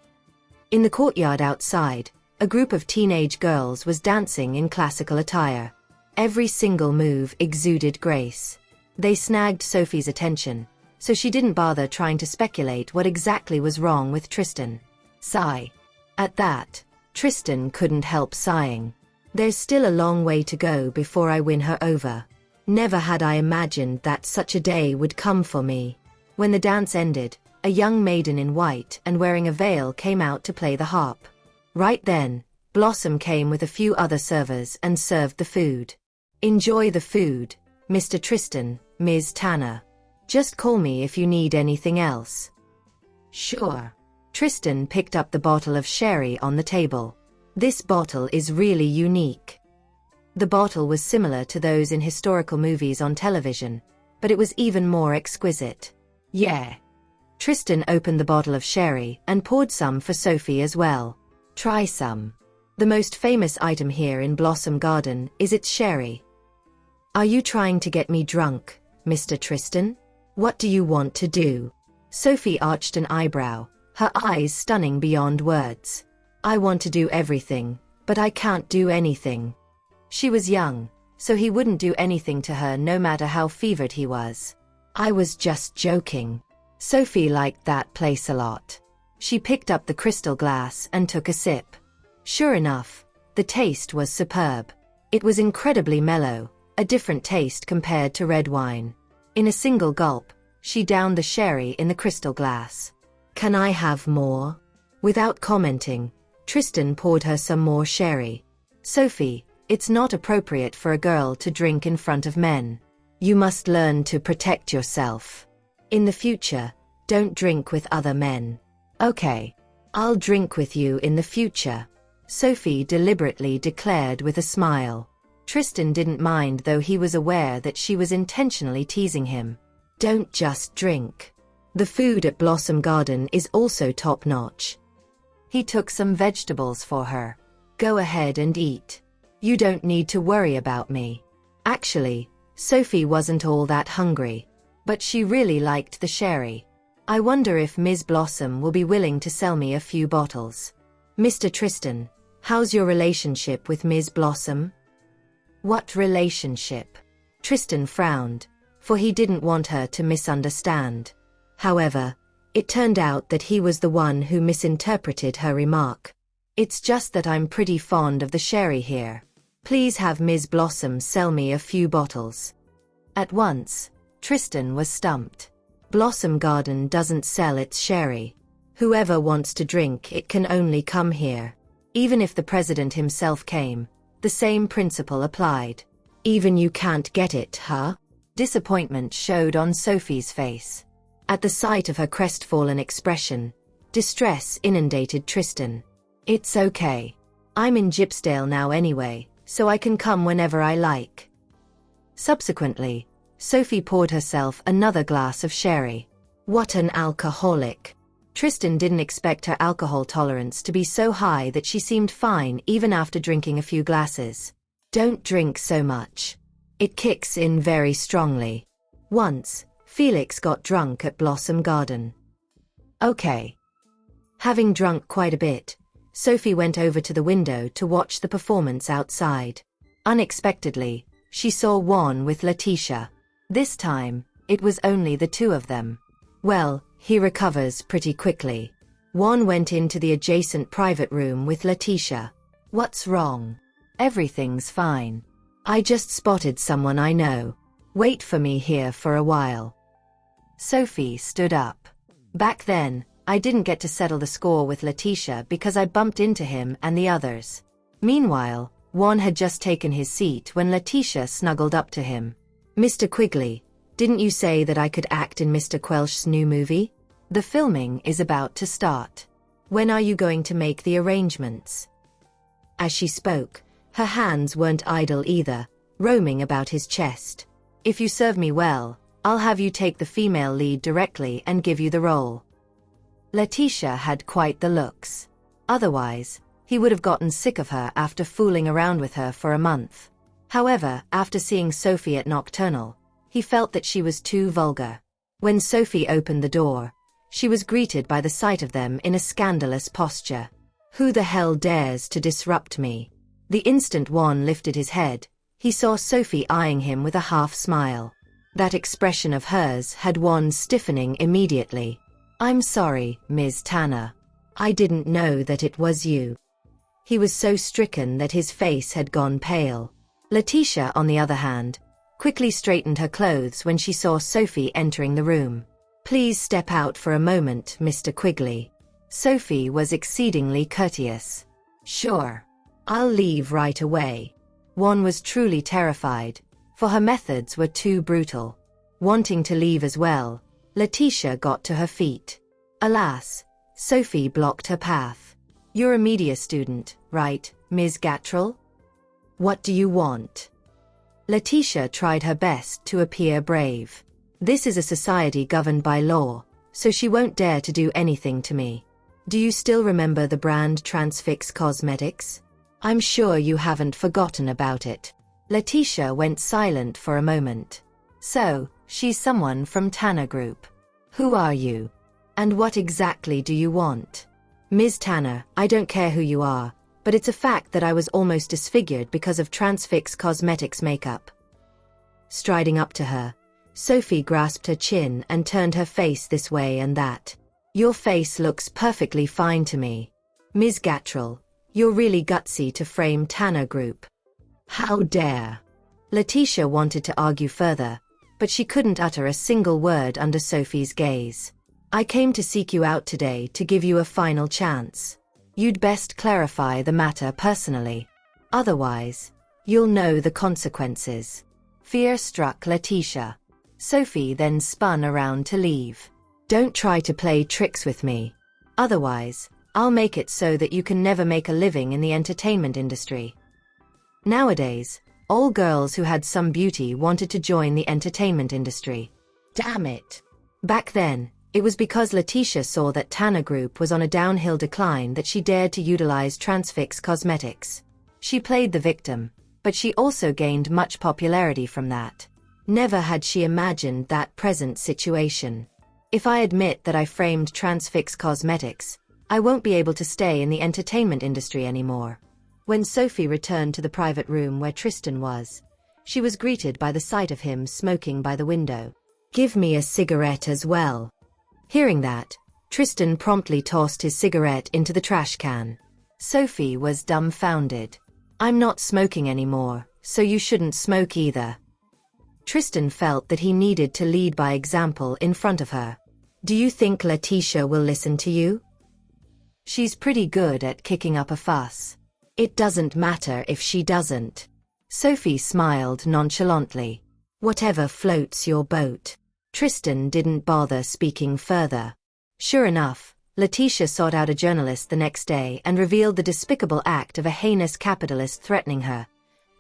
In the courtyard outside, a group of teenage girls was dancing in classical attire. Every single move exuded grace. They snagged Sophie's attention, so she didn't bother trying to speculate what exactly was wrong with Tristan. Sigh. At that, Tristan couldn't help sighing. There's still a long way to go before I win her over. Never had I imagined that such a day would come for me. When the dance ended, a young maiden in white and wearing a veil came out to play the harp. Right then, Blossom came with a few other servers and served the food. Enjoy the food, Mr. Tristan, Ms. Tanner. Just call me if you need anything else. Sure. Tristan picked up the bottle of sherry on the table. This bottle is really unique. The bottle was similar to those in historical movies on television, but it was even more exquisite. Yeah. Tristan opened the bottle of sherry and poured some for Sophie as well. Try some. The most famous item here in Blossom Garden is its sherry. Are you trying to get me drunk, Mr. Tristan? What do you want to do? Sophie arched an eyebrow, her eyes stunning beyond words. I want to do everything, but I can't do anything. She was young, so he wouldn't do anything to her no matter how fevered he was. I was just joking. Sophie liked that place a lot. She picked up the crystal glass and took a sip. Sure enough, the taste was superb. It was incredibly mellow, a different taste compared to red wine. In a single gulp, she downed the sherry in the crystal glass. Can I have more? Without commenting, Tristan poured her some more sherry. Sophie, it's not appropriate for a girl to drink in front of men. You must learn to protect yourself. In the future, don't drink with other men. Okay. I'll drink with you in the future, Sophie deliberately declared with a smile. Tristan didn't mind, though he was aware that she was intentionally teasing him. Don't just drink. The food at Blossom Garden is also top-notch. He took some vegetables for her. Go ahead and eat. You don't need to worry about me. Actually, Sophie wasn't all that hungry, but she really liked the sherry. I wonder if Ms. Blossom will be willing to sell me a few bottles. Mr. Tristan, how's your relationship with Ms. Blossom? What relationship? Tristan frowned, for he didn't want her to misunderstand. However, it turned out that he was the one who misinterpreted her remark. It's just that I'm pretty fond of the sherry here. Please have Ms. Blossom sell me a few bottles. At once, Tristan was stumped. Blossom Garden doesn't sell its sherry. Whoever wants to drink it can only come here. Even if the president himself came, the same principle applied. Even you can't get it, huh? Disappointment showed on Sophie's face. At the sight of her crestfallen expression, distress inundated Tristan. It's okay. I'm in Gypsdale now anyway, so I can come whenever I like. Subsequently, Sophie poured herself another glass of sherry. What an alcoholic. Tristan didn't expect her alcohol tolerance to be so high that she seemed fine even after drinking a few glasses. Don't drink so much. It kicks in very strongly. Once, Felix got drunk at Blossom Garden. Okay. Having drunk quite a bit, Sophie went over to the window to watch the performance outside. Unexpectedly, she saw Juan with Letitia. This time, it was only the two of them. Well, he recovers pretty quickly. Juan went into the adjacent private room with Letitia. What's wrong? Everything's fine. I just spotted someone I know. Wait for me here for a while. Sophie stood up. Back then, I didn't get to settle the score with Letitia because I bumped into him and the others. Meanwhile, Juan had just taken his seat when Letitia snuggled up to him. Mr. Quigley, didn't you say that I could act in Mr. Quelch's new movie? The filming is about to start. When are you going to make the arrangements? As she spoke, her hands weren't idle either, roaming about his chest. If you serve me well, I'll have you take the female lead directly and give you the role. Letitia had quite the looks. Otherwise, he would have gotten sick of her after fooling around with her for a month. However, after seeing Sophie at Nocturnal, he felt that she was too vulgar. When Sophie opened the door, she was greeted by the sight of them in a scandalous posture. Who the hell dares to disrupt me? The instant Juan lifted his head, he saw Sophie eyeing him with a half smile. That expression of hers had Juan stiffening immediately. I'm sorry, Ms. Tanner. I didn't know that it was you. He was so stricken that his face had gone pale. Letitia, on the other hand, quickly straightened her clothes when she saw Sophie entering the room. Please step out for a moment, Mr. Quigley. Sophie was exceedingly courteous. Sure. I'll leave right away. Juan was truly terrified, for her methods were too brutal. Wanting to leave as well, Letitia got to her feet. Alas, Sophie blocked her path. You're a media student, right, Ms. Gattrell? What do you want? Letitia tried her best to appear brave. This is a society governed by law, so she won't dare to do anything to me. Do you still remember the brand Transfix Cosmetics? I'm sure you haven't forgotten about it. Letitia went silent for a moment. So, she's someone from Tanner Group. Who are you? And what exactly do you want? Ms. Tanner, I don't care who you are, but it's a fact that I was almost disfigured because of Transfix Cosmetics makeup. Striding up to her, Sophie grasped her chin and turned her face this way and that. Your face looks perfectly fine to me. Ms. Gattrell, you're really gutsy to frame Tanner Group. How dare! Letitia wanted to argue further, but she couldn't utter a single word under Sophie's gaze. I came to seek you out today to give you a final chance. You'd best clarify the matter personally. Otherwise, you'll know the consequences. Fear struck Letitia. Sophie then spun around to leave. Don't try to play tricks with me. Otherwise, I'll make it so that you can never make a living in the entertainment industry. Nowadays, all girls who had some beauty wanted to join the entertainment industry. Damn it! Back then, it was because Letitia saw that Tanner Group was on a downhill decline that she dared to utilize Transfix Cosmetics. She played the victim, but she also gained much popularity from that. Never had she imagined that present situation. If I admit that I framed Transfix Cosmetics, I won't be able to stay in the entertainment industry anymore. When Sophie returned to the private room where Tristan was, she was greeted by the sight of him smoking by the window. Give me a cigarette as well. Hearing that, Tristan promptly tossed his cigarette into the trash can. Sophie was dumbfounded. I'm not smoking anymore, so you shouldn't smoke either. Tristan felt that he needed to lead by example in front of her. Do you think Letitia will listen to you? She's pretty good at kicking up a fuss. It doesn't matter if she doesn't. Sophie smiled nonchalantly. Whatever floats your boat. Tristan didn't bother speaking further. Sure enough, Letitia sought out a journalist the next day and revealed the despicable act of a heinous capitalist threatening her,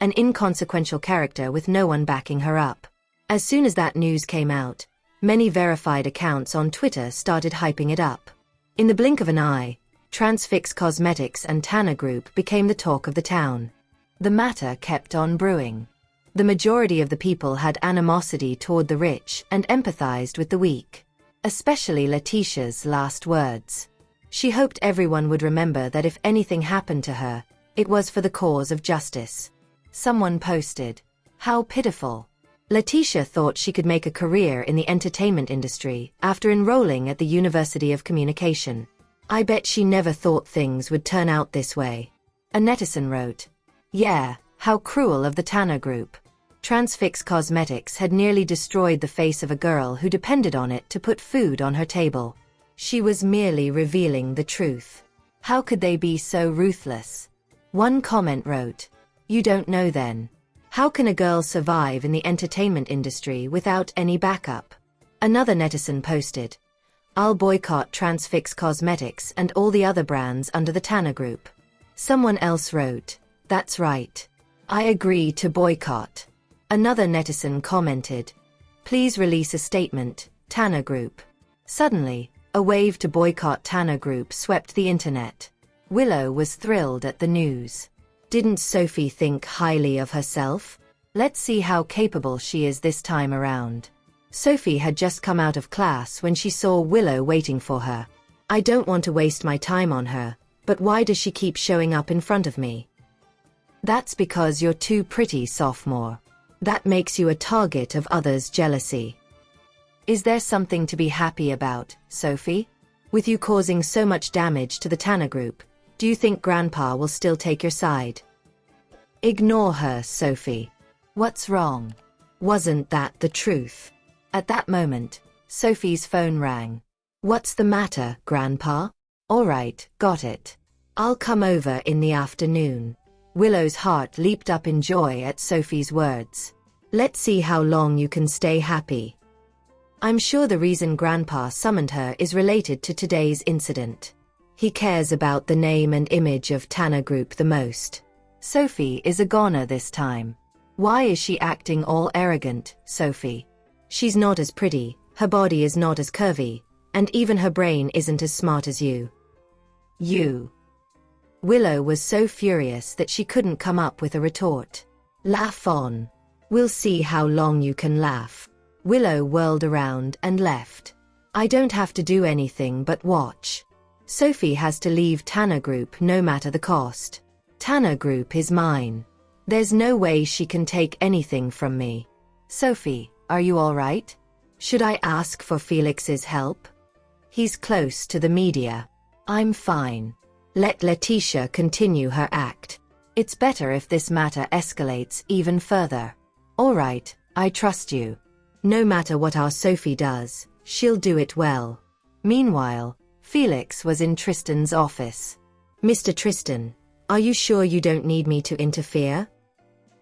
an inconsequential character with no one backing her up. As soon as that news came out, many verified accounts on Twitter started hyping it up. In the blink of an eye, Transfix Cosmetics and Tanner Group became the talk of the town. The matter kept on brewing. The majority of the people had animosity toward the rich and empathized with the weak. Especially Letitia's last words. She hoped everyone would remember that if anything happened to her, it was for the cause of justice. Someone posted, "How pitiful." Letitia thought she could make a career in the entertainment industry after enrolling at the University of Communication. I bet she never thought things would turn out this way. A netizen wrote, "Yeah, how cruel of the Tanner Group. Transfix Cosmetics had nearly destroyed the face of a girl who depended on it to put food on her table. She was merely revealing the truth. How could they be so ruthless?" One comment wrote, "You don't know then. How can a girl survive in the entertainment industry without any backup?" Another netizen posted, "I'll boycott Transfix Cosmetics and all the other brands under the Tanner Group." Someone else wrote, "That's right. I agree to boycott." Another netizen commented, "Please release a statement, Tanner Group." Suddenly, a wave to boycott Tanner Group swept the internet. Willow was thrilled at the news. Didn't Sophie think highly of herself? Let's see how capable she is this time around. Sophie had just come out of class when she saw Willow waiting for her. "I don't want to waste my time on her, but why does she keep showing up in front of me?" "That's because you're too pretty, sophomore. That makes you a target of others' jealousy." "Is there something to be happy about, Sophie? With you causing so much damage to the Tanner Group, do you think Grandpa will still take your side?" "Ignore her, Sophie. What's wrong? Wasn't that the truth?" At that moment, Sophie's phone rang. "What's the matter, Grandpa?" "All right, got it. I'll come over in the afternoon." Willow's heart leaped up in joy at Sophie's words. "Let's see how long you can stay happy." "I'm sure the reason Grandpa summoned her is related to today's incident. He cares about the name and image of Tanner Group the most. Sophie is a goner this time. Why is she acting all arrogant, Sophie? She's not as pretty, her body is not as curvy, and even her brain isn't as smart as you." "You." Willow was so furious that she couldn't come up with a retort. "Laugh on. We'll see how long you can laugh." Willow whirled around and left. "I don't have to do anything but watch. Sophie has to leave Tanner Group no matter the cost. Tanner Group is mine. There's no way she can take anything from me." "Sophie, are you all right? Should I ask for Felix's help? He's close to the media." "I'm fine. Let Letitia continue her act. It's better if this matter escalates even further." "All right, I trust you. No matter what our Sophie does, she'll do it well." Meanwhile, Felix was in Tristan's office. "Mr. Tristan, are you sure you don't need me to interfere?"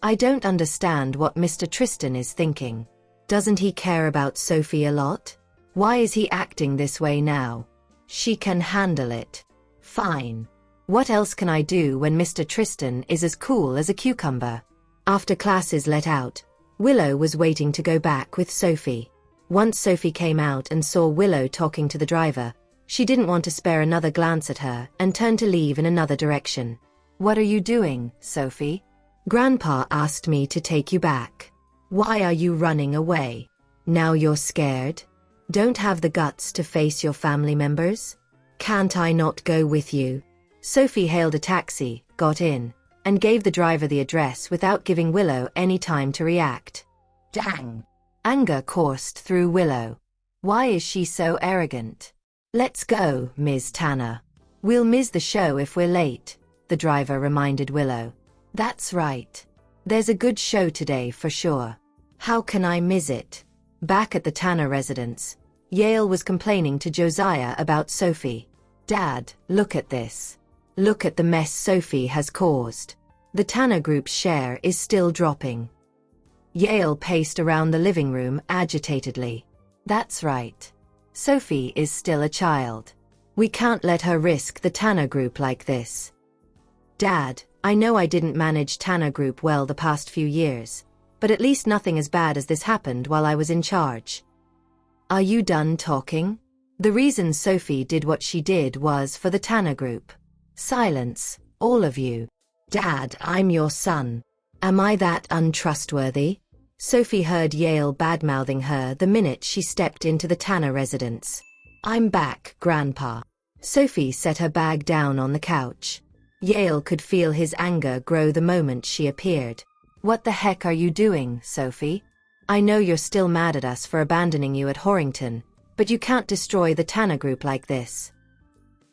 I don't understand what Mr. Tristan is thinking. Doesn't he care about Sophie a lot? Why is he acting this way now? She can handle it. Fine. What else can I do when Mr. Tristan is as cool as a cucumber? After classes let out, Willow was waiting to go back with Sophie. Once Sophie came out and saw Willow talking to the driver, she didn't want to spare another glance at her and turned to leave in another direction. "What are you doing, Sophie?" "Grandpa asked me to take you back." "Why are you running away? Now you're scared? Don't have the guts to face your family members? Can't I not go with you?" Sophie hailed a taxi, got in, and gave the driver the address without giving Willow any time to react. Dang! Anger coursed through Willow. Why is she so arrogant? "Let's go, Ms. Tanner. We'll miss the show if we're late," the driver reminded Willow. "That's right. There's a good show today for sure. How can I miss it?" Back at the Tanner residence, Yale was complaining to Josiah about Sophie. Dad, look at this. Look at the mess Sophie has caused. The Tanner Group's share is still dropping. Yale paced around the living room agitatedly. That's right. Sophie is still a child. We can't let her risk the Tanner Group like this. Dad, I know I didn't manage Tanner Group well the past few years, but at least nothing as bad as this happened while I was in charge. Are you done talking? The reason Sophie did what she did was for the Tanner Group. Silence, all of you. Dad, I'm your son. Am I that untrustworthy? Sophie heard Yale badmouthing her the minute she stepped into the Tanner residence. I'm back, Grandpa. Sophie set her bag down on the couch. Yale could feel his anger grow the moment she appeared. What the heck are you doing, Sophie? I know you're still mad at us for abandoning you at Horrington, but you can't destroy the Tanner Group like this.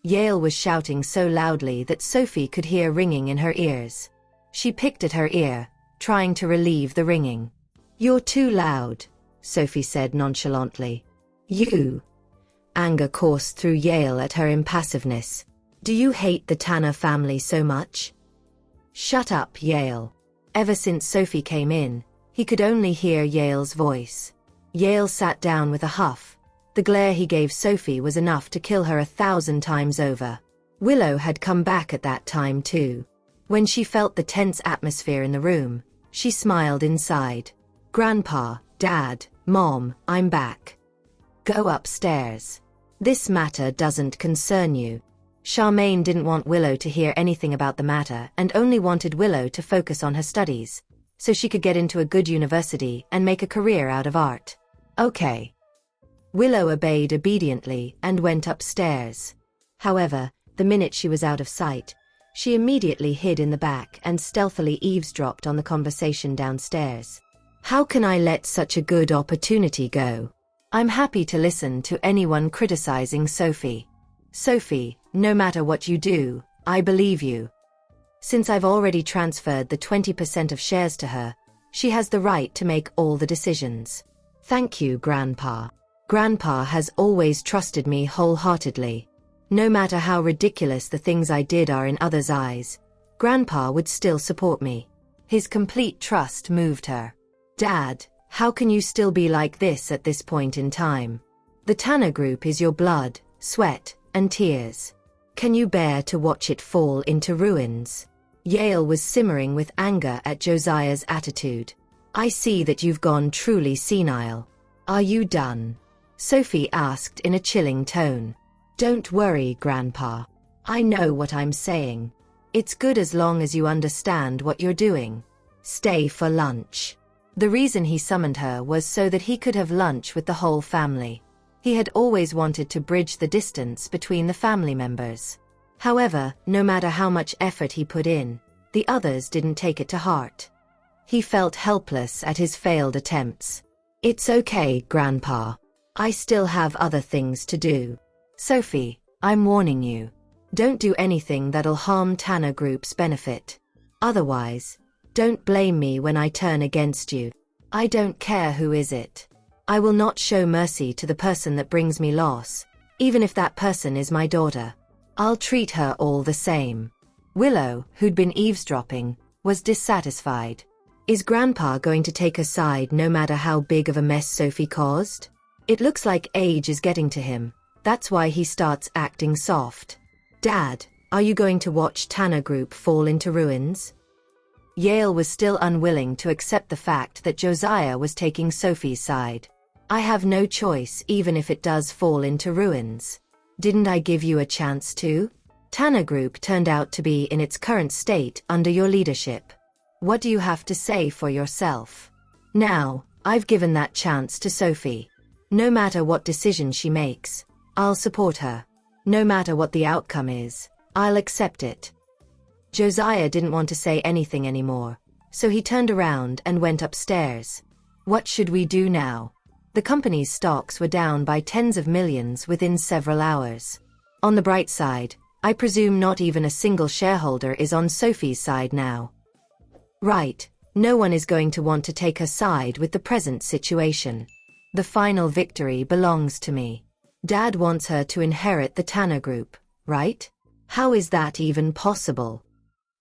Yale was shouting so loudly that Sophie could hear ringing in her ears. She picked at her ear, trying to relieve the ringing. You're too loud, Sophie said nonchalantly. You. Anger coursed through Yale at her impassiveness. Do you hate the Tanner family so much? Shut up, Yale. Ever since Sophie came in, he could only hear Yale's voice. Yale sat down with a huff. The glare he gave Sophie was enough to kill her 1,000 times over. Willow had come back at that time too. When she felt the tense atmosphere in the room, she smiled inside. Grandpa, Dad, Mom, I'm back. Go upstairs. This matter doesn't concern you. Charmaine didn't want Willow to hear anything about the matter and only wanted Willow to focus on her studies, so she could get into a good university and make a career out of art. Okay. Willow obeyed obediently and went upstairs. However, the minute she was out of sight, she immediately hid in the back and stealthily eavesdropped on the conversation downstairs. How can I let such a good opportunity go? I'm happy to listen to anyone criticizing Sophie. Sophie, no matter what you do, I believe you. Since I've already transferred the 20% of shares to her, she has the right to make all the decisions. Thank you, Grandpa. Grandpa has always trusted me wholeheartedly. No matter how ridiculous the things I did are in others' eyes, Grandpa would still support me. His complete trust moved her. Dad, how can you still be like this at this point in time? The Tanner Group is your blood, sweat, and tears. Can you bear to watch it fall into ruins? Yale was simmering with anger at Josiah's attitude. I see that you've gone truly senile. Are you done? Sophie asked in a chilling tone. Don't worry, Grandpa. I know what I'm saying. It's good as long as you understand what you're doing. Stay for lunch. The reason he summoned her was so that he could have lunch with the whole family. He had always wanted to bridge the distance between the family members. However, no matter how much effort he put in, the others didn't take it to heart. He felt helpless at his failed attempts. It's okay, Grandpa. I still have other things to do. Sophie, I'm warning you. Don't do anything that'll harm Tanner Group's benefit. Otherwise, don't blame me when I turn against you. I don't care who is it. I will not show mercy to the person that brings me loss, even if that person is my daughter. I'll treat her all the same. Willow, who'd been eavesdropping, was dissatisfied. Is Grandpa going to take her side no matter how big of a mess Sophie caused? It looks like age is getting to him. That's why he starts acting soft. Dad, are you going to watch Tanner Group fall into ruins? Yale was still unwilling to accept the fact that Josiah was taking Sophie's side. I have no choice even if it does fall into ruins. Didn't I give you a chance to? Tanner Group turned out to be in its current state under your leadership. What do you have to say for yourself? Now, I've given that chance to Sophie. No matter what decision she makes, I'll support her. No matter what the outcome is, I'll accept it. Josiah didn't want to say anything anymore, so he turned around and went upstairs. What should we do now? The company's stocks were down by tens of millions within several hours. On the bright side, I presume not even a single shareholder is on Sophie's side now. Right, no one is going to want to take her side with the present situation. The final victory belongs to me. Dad wants her to inherit the Tanner Group, right? How is that even possible?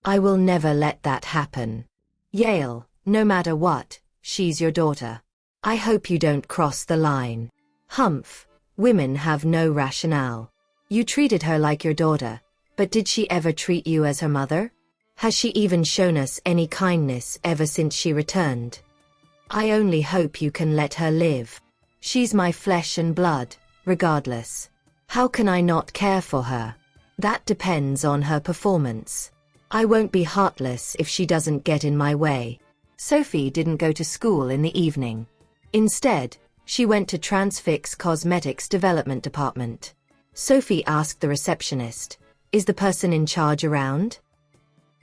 I will never let that happen. Yale, no matter what, she's your daughter. I hope you don't cross the line. Humph, women have no rationale. You treated her like your daughter, but did she ever treat you as her mother? Has she even shown us any kindness ever since she returned? I only hope you can let her live. She's my flesh and blood, regardless. How can I not care for her? That depends on her performance. I won't be heartless if she doesn't get in my way. Sophie didn't go to school in the evening. Instead, she went to Transfix Cosmetics Development Department. Sophie asked the receptionist, "Is the person in charge around?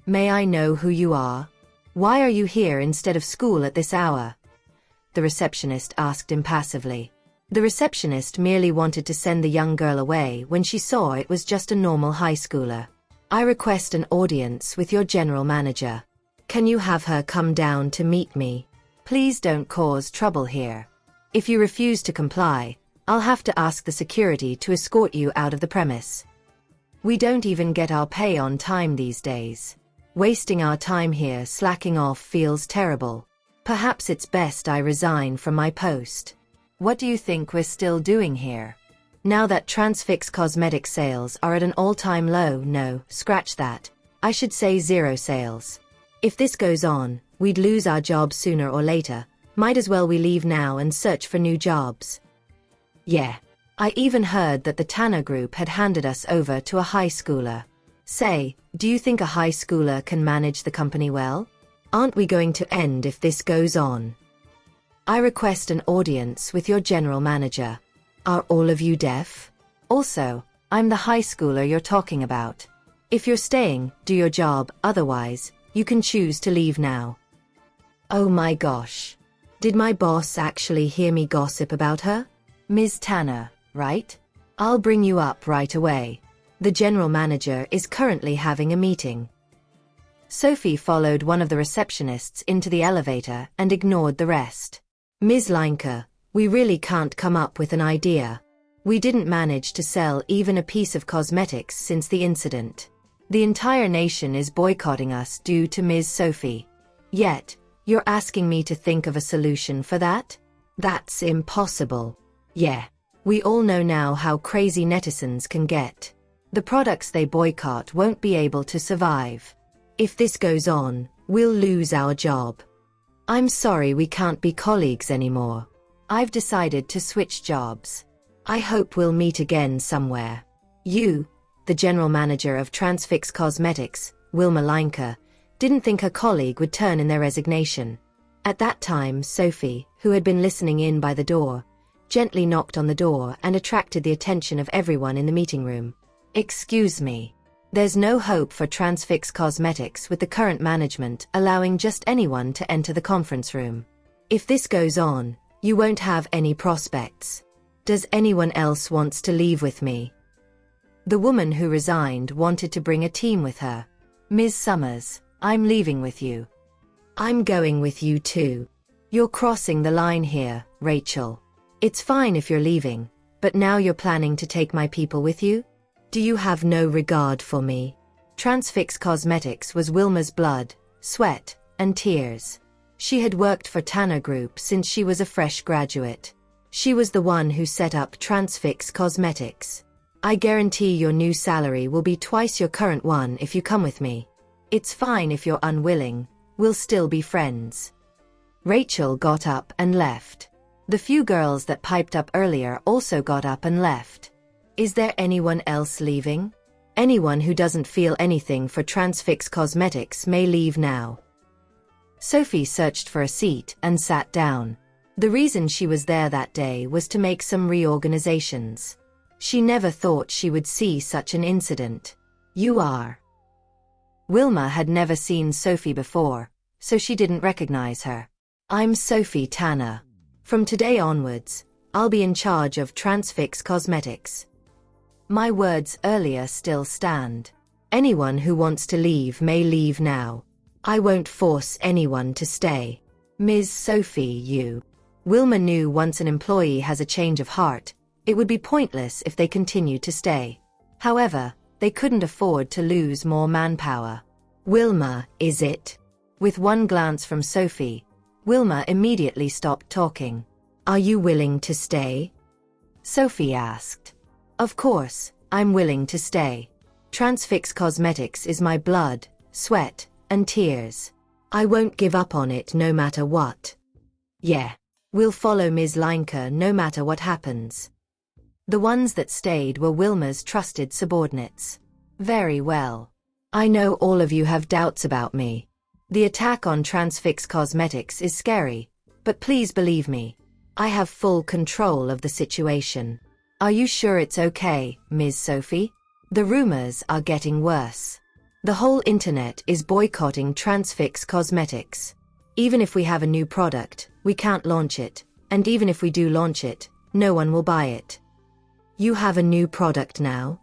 May I know who you are? Why are you here instead of school at this hour?" The receptionist asked impassively. The receptionist merely wanted to send the young girl away when she saw it was just a normal high schooler. "I request an audience with your general manager. Can you have her come down to meet me? Please don't cause trouble here. If you refuse to comply, I'll have to ask the security to escort you out of the premise. We don't even get our pay on time these days. Wasting our time here slacking off feels terrible. Perhaps it's best I resign from my post. What do you think we're still doing here? Now that Transfix Cosmetic sales are at an all-time low, no, scratch that. I should say zero sales. If this goes on, we'd lose our jobs sooner or later. Might as well we leave now and search for new jobs." Yeah. I even heard that the Tanner Group had handed us over to a high schooler. Say, do you think a high schooler can manage the company well? Aren't we going to end if this goes on? I request an audience with your general manager. Are all of you deaf? Also, I'm the high schooler you're talking about. If you're staying, do your job, otherwise, you can choose to leave now. Oh my gosh. Did my boss actually hear me gossip about her? Ms. Tanner, right? I'll bring you up right away. The general manager is currently having a meeting. Sophie followed one of the receptionists into the elevator and ignored the rest. Ms. Leinke, we really can't come up with an idea. We didn't manage to sell even a piece of cosmetics since the incident. The entire nation is boycotting us due to Ms. Sophie. Yet, you're asking me to think of a solution for that? That's impossible. Yeah. We all know now how crazy netizens can get. The products they boycott won't be able to survive. If this goes on, we'll lose our job. I'm sorry we can't be colleagues anymore. I've decided to switch jobs. I hope we'll meet again somewhere. You, the general manager of Transfix Cosmetics, Wilma Leinke, didn't think her colleague would turn in their resignation. At that time, Sophie, who had been listening in by the door, gently knocked on the door and attracted the attention of everyone in the meeting room. "Excuse me. There's no hope for Transfix Cosmetics with the current management allowing just anyone to enter the conference room. If this goes on, you won't have any prospects. Does anyone else wants to leave with me?" The woman who resigned wanted to bring a team with her. "Ms. Summers, I'm leaving with you." "I'm going with you too. You're crossing the line here, Rachel. It's fine if you're leaving, but now you're planning to take my people with you? Do you have no regard for me?" Transfix Cosmetics was Wilma's blood, sweat, and tears. She had worked for Tanner Group since she was a fresh graduate. She was the one who set up Transfix Cosmetics. "I guarantee your new salary will be twice your current one if you come with me. It's fine if you're unwilling, we'll still be friends." Rachel got up and left. The few girls that piped up earlier also got up and left. Is there anyone else leaving? Anyone who doesn't feel anything for Transfix Cosmetics may leave now. Sophie searched for a seat and sat down. The reason she was there that day was to make some reorganizations. She never thought she would see such an incident. "You are." Wilma had never seen Sophie before, so she didn't recognize her. "I'm Sophie Tanner. From today onwards, I'll be in charge of Transfix Cosmetics. My words earlier still stand. Anyone who wants to leave may leave now. I won't force anyone to stay. Ms. Sophie, you. Wilma knew once an employee has a change of heart, it would be pointless if they continued to stay. However, they couldn't afford to lose more manpower. Wilma, is it? With one glance from Sophie, Wilma immediately stopped talking. Are you willing to stay? Sophie asked. Of course, I'm willing to stay. Transfix Cosmetics is my blood, sweat, and tears. I won't give up on it no matter what. Yeah. We'll follow Ms. Leinker no matter what happens. The ones that stayed were Wilma's trusted subordinates. Very well. I know all of you have doubts about me. The attack on Transfix Cosmetics is scary, but please believe me. I have full control of the situation. Are you sure it's okay, Ms. Sophie? The rumors are getting worse. The whole internet is boycotting Transfix Cosmetics. Even if we have a new product, we can't launch it, and even if we do launch it, no one will buy it. You have a new product now?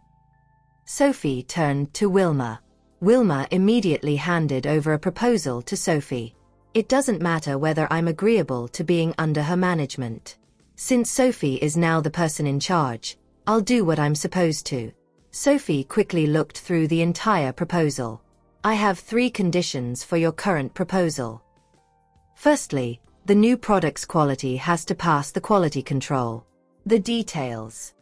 Sophie turned to Wilma. Wilma immediately handed over a proposal to Sophie. It doesn't matter whether I'm agreeable to being under her management. Since Sophie is now the person in charge, I'll do what I'm supposed to. Sophie quickly looked through the entire proposal. I have 3 conditions for your current proposal. Firstly, the new product's quality has to pass the quality control. The details.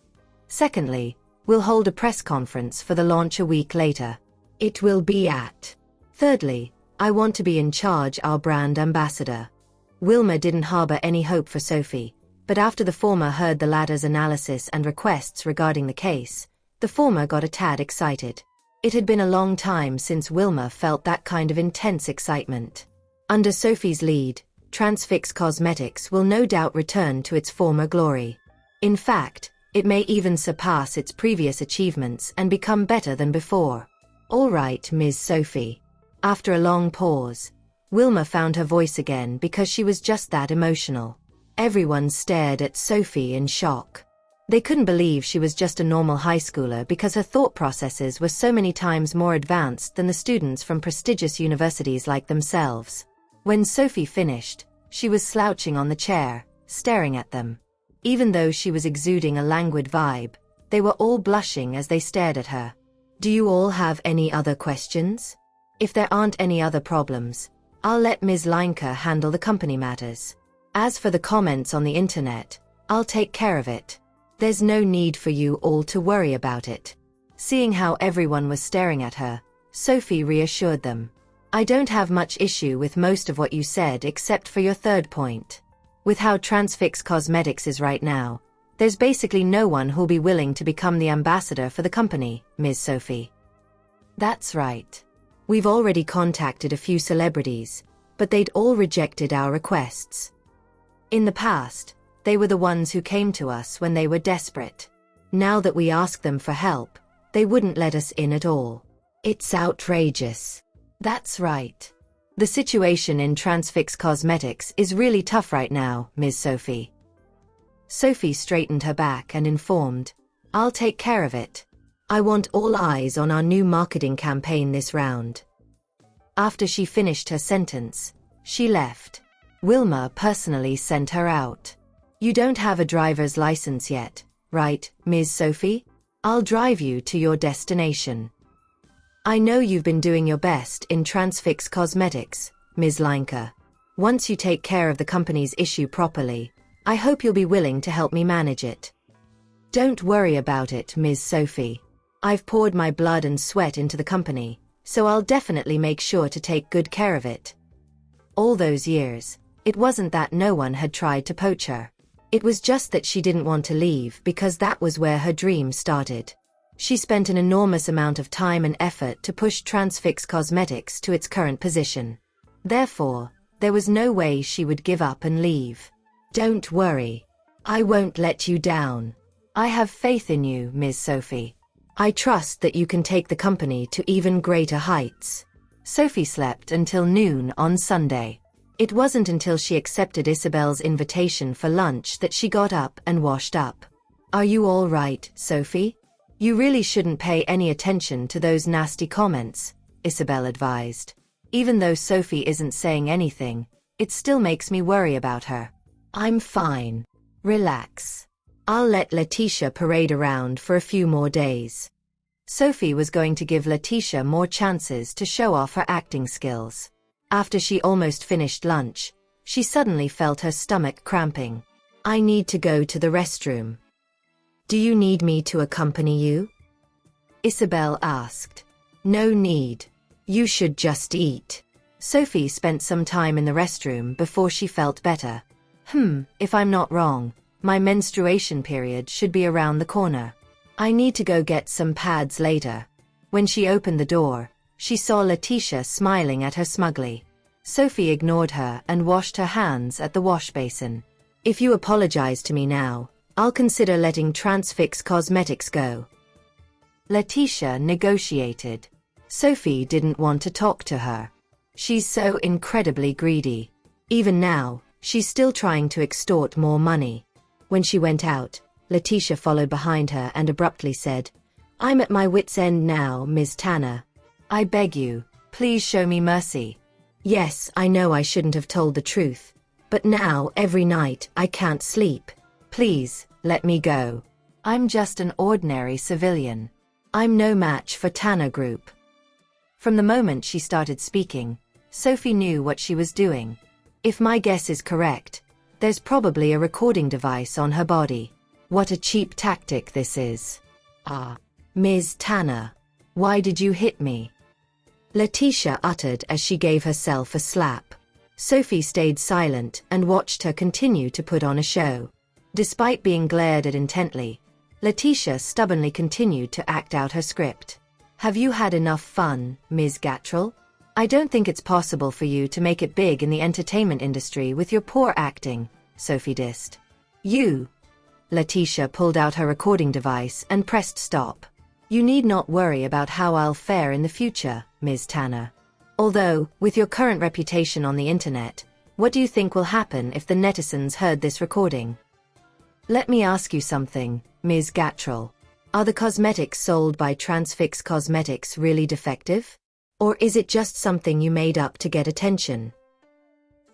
Secondly, we'll hold a press conference for the launch a week later. It will be at. Thirdly, I want to be in charge, our brand ambassador. Wilma didn't harbor any hope for Sophie, but after the former heard the latter's analysis and requests regarding the case, the former got a tad excited. It had been a long time since Wilma felt that kind of intense excitement. Under Sophie's lead, Transfix Cosmetics will no doubt return to its former glory. In fact, it may even surpass its previous achievements and become better than before. All right, Ms. Sophie. After a long pause, Wilma found her voice again because she was just that emotional. Everyone stared at Sophie in shock. They couldn't believe she was just a normal high schooler because her thought processes were so many times more advanced than the students from prestigious universities like themselves. When Sophie finished, she was slouching on the chair, staring at them. Even though she was exuding a languid vibe, they were all blushing as they stared at her. Do you all have any other questions? If there aren't any other problems, I'll let Ms. Leinker handle the company matters. As for the comments on the internet, I'll take care of it. There's no need for you all to worry about it. Seeing how everyone was staring at her, Sophie reassured them. I don't have much issue with most of what you said except for your third point. With how Transfix Cosmetics is right now, there's basically no one who'll be willing to become the ambassador for the company, Ms. Sophie. That's right. We've already contacted a few celebrities, but they'd all rejected our requests. In the past, they were the ones who came to us when they were desperate. Now that we ask them for help, they wouldn't let us in at all. It's outrageous. That's right. The situation in Transfix Cosmetics is really tough right now, Ms. Sophie. Sophie straightened her back and informed, I'll take care of it. I want all eyes on our new marketing campaign this round. After she finished her sentence, she left. Wilma personally sent her out. You don't have a driver's license yet, right, Ms. Sophie? I'll drive you to your destination. I know you've been doing your best in Transfix Cosmetics, Ms. Leinker. Once you take care of the company's issue properly, I hope you'll be willing to help me manage it. Don't worry about it, Ms. Sophie. I've poured my blood and sweat into the company, so I'll definitely make sure to take good care of it. All those years, it wasn't that no one had tried to poach her. It was just that she didn't want to leave because that was where her dream started. She spent an enormous amount of time and effort to push Transfix Cosmetics to its current position. Therefore, there was no way she would give up and leave. Don't worry. I won't let you down. I have faith in you, Ms. Sophie. I trust that you can take the company to even greater heights. Sophie slept until noon on Sunday. It wasn't until she accepted Isabel's invitation for lunch that she got up and washed up. Are you all right, Sophie? You really shouldn't pay any attention to those nasty comments, Isabel advised. Even though Sophie isn't saying anything, it still makes me worry about her. I'm fine. Relax. I'll let Letitia parade around for a few more days. Sophie was going to give Letitia more chances to show off her acting skills. After she almost finished lunch, she suddenly felt her stomach cramping. I need to go to the restroom. Do you need me to accompany you? Isabel asked. No need. You should just eat. Sophie spent some time in the restroom before she felt better. If I'm not wrong, my menstruation period should be around the corner. I need to go get some pads later. When she opened the door, she saw Letitia smiling at her smugly. Sophie ignored her and washed her hands at the wash basin. If you apologize to me now, I'll consider letting Transfix Cosmetics go. Letitia negotiated. Sophie didn't want to talk to her. She's so incredibly greedy. Even now, she's still trying to extort more money. When she went out, Letitia followed behind her and abruptly said, I'm at my wit's end now, Ms. Tanner. I beg you, please show me mercy. Yes, I know I shouldn't have told the truth, but now every night I can't sleep. Please, let me go. I'm just an ordinary civilian. I'm no match for Tanner Group. From the moment she started speaking, Sophie knew what she was doing. If my guess is correct, there's probably a recording device on her body. What a cheap tactic this is. Ms. Tanner, why did you hit me? Letitia uttered as she gave herself a slap. Sophie stayed silent and watched her continue to put on a show. Despite being glared at intently, Letitia stubbornly continued to act out her script. Have you had enough fun, Ms. Gattrell? I don't think it's possible for you to make it big in the entertainment industry with your poor acting, Sophie dissed. You. Letitia pulled out her recording device and pressed stop. You need not worry about how I'll fare in the future, Ms. Tanner. Although, with your current reputation on the internet, what do you think will happen if the netizens heard this recording? Let me ask you something, Ms. Gattrell. Are the cosmetics sold by Transfix Cosmetics really defective? Or is it just something you made up to get attention?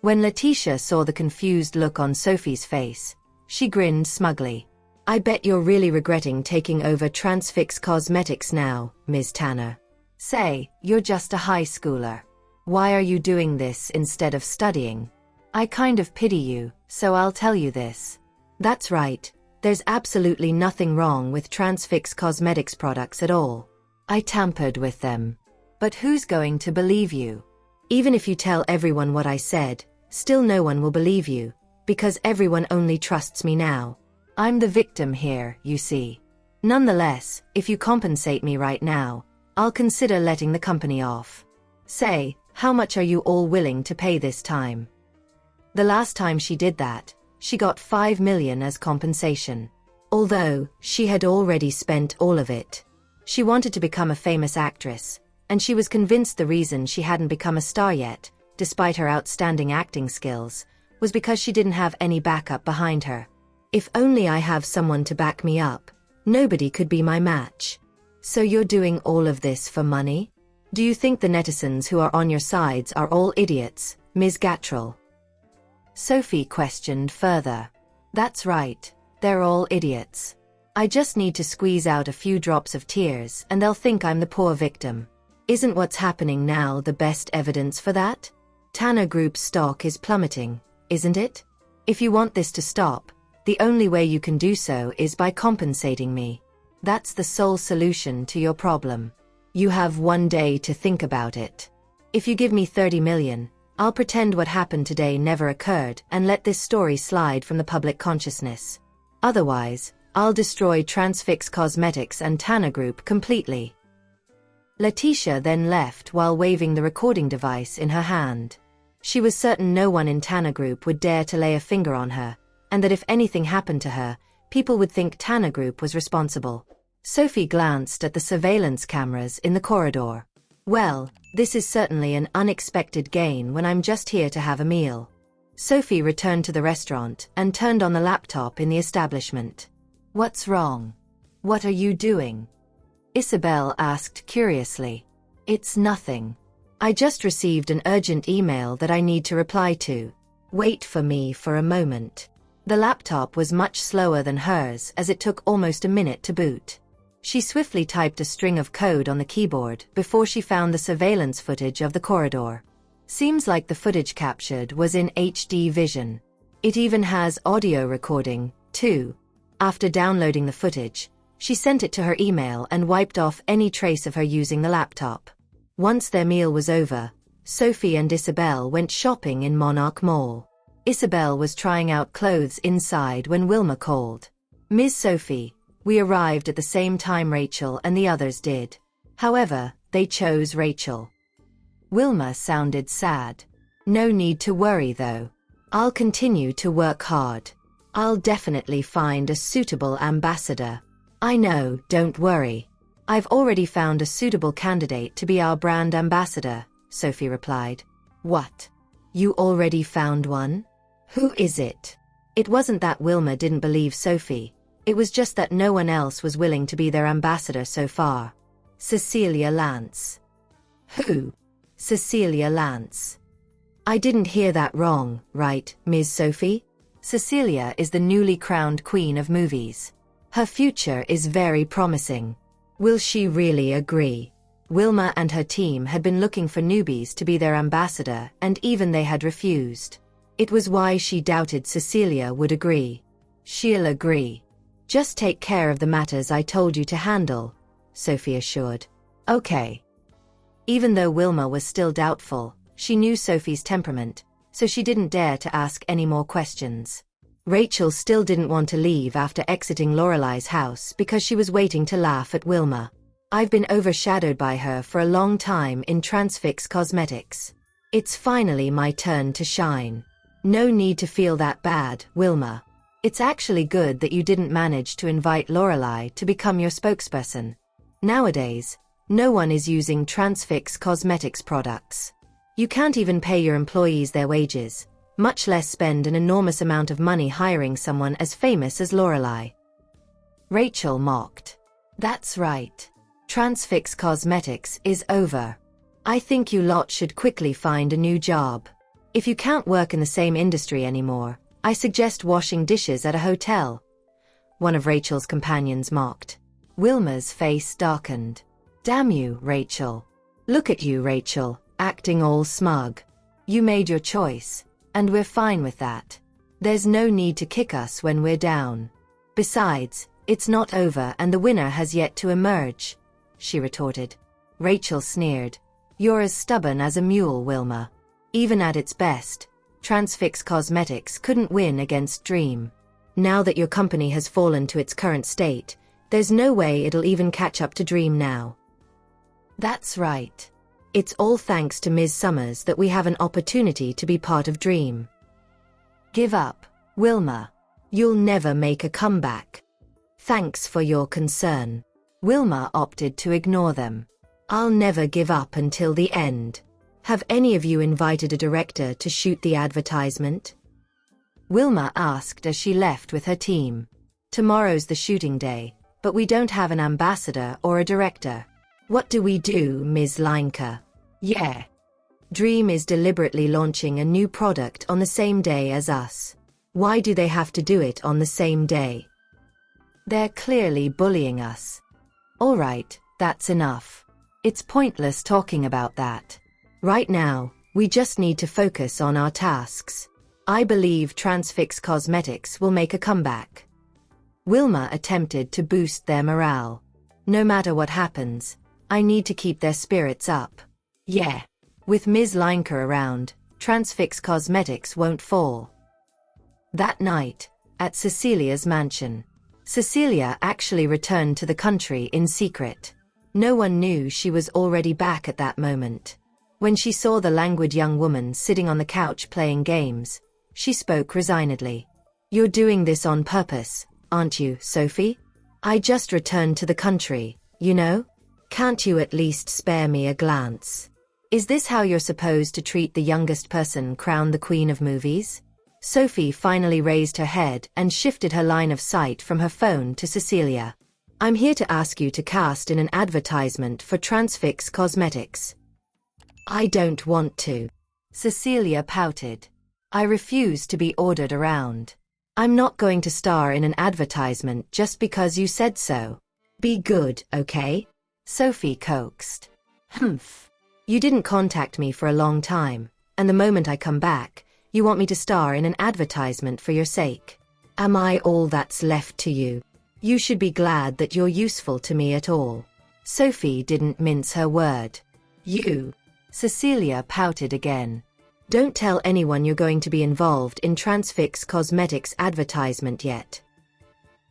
When Letitia saw the confused look on Sophie's face, she grinned smugly. I bet you're really regretting taking over Transfix Cosmetics now, Ms. Tanner. Say, you're just a high schooler. Why are you doing this instead of studying? I kind of pity you, so I'll tell you this. That's right, there's absolutely nothing wrong with Transfix Cosmetics products at all. I tampered with them. But who's going to believe you? Even if you tell everyone what I said, still no one will believe you, because everyone only trusts me now. I'm the victim here, you see. Nonetheless, if you compensate me right now, I'll consider letting the company off. Say, how much are you all willing to pay this time? The last time she did that, she got $5 million as compensation. Although, she had already spent all of it. She wanted to become a famous actress, and she was convinced the reason she hadn't become a star yet, despite her outstanding acting skills, was because she didn't have any backup behind her. If only I have someone to back me up, nobody could be my match. So you're doing all of this for money? Do you think the netizens who are on your sides are all idiots, Ms. Gattrell? Sophie questioned further. That's right, they're all idiots. I just need to squeeze out a few drops of tears and they'll think I'm the poor victim. Isn't what's happening now the best evidence for that? Tanner Group's stock is plummeting, isn't it? If you want this to stop, the only way you can do so is by compensating me. That's the sole solution to your problem. You have 1 day to think about it. If you give me 30 million, I'll pretend what happened today never occurred and let this story slide from the public consciousness. Otherwise, I'll destroy Transfix Cosmetics and Tanner Group completely. Letitia then left while waving the recording device in her hand. She was certain no one in Tanner Group would dare to lay a finger on her, and that if anything happened to her, people would think Tanner Group was responsible. Sophie glanced at the surveillance cameras in the corridor. Well, this is certainly an unexpected gain when I'm just here to have a meal. Sophie returned to the restaurant and turned on the laptop in the establishment. What's wrong? What are you doing? Isabel asked curiously. It's nothing. I just received an urgent email that I need to reply to. Wait for me for a moment. The laptop was much slower than hers as it took almost a minute to boot. She swiftly typed a string of code on the keyboard before she found the surveillance footage of the corridor. Seems like the footage captured was in HD vision. It even has audio recording, too. After downloading the footage, she sent it to her email and wiped off any trace of her using the laptop. Once their meal was over, Sophie and Isabel went shopping in Monarch Mall. Isabel was trying out clothes inside when Wilma called. "Ms. Sophie, we arrived at the same time Rachel and the others did. However, they chose Rachel." Wilma sounded sad. "No need to worry though. I'll continue to work hard. I'll definitely find a suitable ambassador." "I know, don't worry. I've already found a suitable candidate to be our brand ambassador," Sophie replied. "What? You already found one? Who is it?" It wasn't that Wilma didn't believe Sophie. It was just that no one else was willing to be their ambassador so far. "Cecilia Lance." "Who?" "Cecilia Lance." "I didn't hear that wrong, right, Ms. Sophie? Cecilia is the newly crowned queen of movies. Her future is very promising. Will she really agree?" Wilma and her team had been looking for newbies to be their ambassador, and even they had refused. It was why she doubted Cecilia would agree. "She'll agree. Just take care of the matters I told you to handle," Sophie assured. "Okay." Even though Wilma was still doubtful, she knew Sophie's temperament, so she didn't dare to ask any more questions. Rachel still didn't want to leave after exiting Lorelei's house because she was waiting to laugh at Wilma. "I've been overshadowed by her for a long time in Transfix Cosmetics. It's finally my turn to shine. No need to feel that bad, Wilma. It's actually good that you didn't manage to invite Lorelei to become your spokesperson. Nowadays, no one is using Transfix Cosmetics products. You can't even pay your employees their wages, much less spend an enormous amount of money hiring someone as famous as Lorelei." Rachel mocked. "That's right. Transfix Cosmetics is over. I think you lot should quickly find a new job. If you can't work in the same industry anymore, I suggest washing dishes at a hotel," one of Rachel's companions mocked. Wilma's face darkened. "Damn you, Rachel. Look at you, Rachel, acting all smug. You made your choice, and we're fine with that. There's no need to kick us when we're down. Besides, it's not over and the winner has yet to emerge," she retorted. Rachel sneered. "You're as stubborn as a mule, Wilma. Even at its best, Transfix Cosmetics couldn't win against Dream. Now that your company has fallen to its current state, there's no way it'll even catch up to Dream now." "That's right. It's all thanks to Ms. Summers that we have an opportunity to be part of Dream. Give up, Wilma. You'll never make a comeback. Thanks for your concern." Wilma opted to ignore them. "I'll never give up until the end. Have any of you invited a director to shoot the advertisement?" Wilma asked as she left with her team. "Tomorrow's the shooting day, but we don't have an ambassador or a director. What do we do, Ms. Leinker?" "Yeah. Dream is deliberately launching a new product on the same day as us. Why do they have to do it on the same day? They're clearly bullying us." "All right, that's enough. It's pointless talking about that. Right now, we just need to focus on our tasks. I believe Transfix Cosmetics will make a comeback." Wilma attempted to boost their morale. "No matter what happens, I need to keep their spirits up. Yeah. With Ms. Leinker around, Transfix Cosmetics won't fall." That night, at Cecilia's mansion, Cecilia actually returned to the country in secret. No one knew she was already back at that moment. When she saw the languid young woman sitting on the couch playing games, she spoke resignedly. "You're doing this on purpose, aren't you, Sophie? I just returned to the country, you know? Can't you at least spare me a glance? Is this how you're supposed to treat the youngest person crowned the queen of movies?" Sophie finally raised her head and shifted her line of sight from her phone to Cecilia. "I'm here to ask you to cast in an advertisement for Transfix Cosmetics." "I don't want to." Cecilia pouted. I refuse to be ordered around. I'm not going to star in an advertisement just because you said so. Be good, okay? Sophie coaxed. Humph. You didn't contact me for a long time, and the moment I come back, you want me to star in an advertisement for your sake. Am I all that's left to you? You should be glad that you're useful to me at all. Sophie didn't mince her word. You. Cecilia pouted again. Don't tell anyone you're going to be involved in Transfix Cosmetics advertisement yet.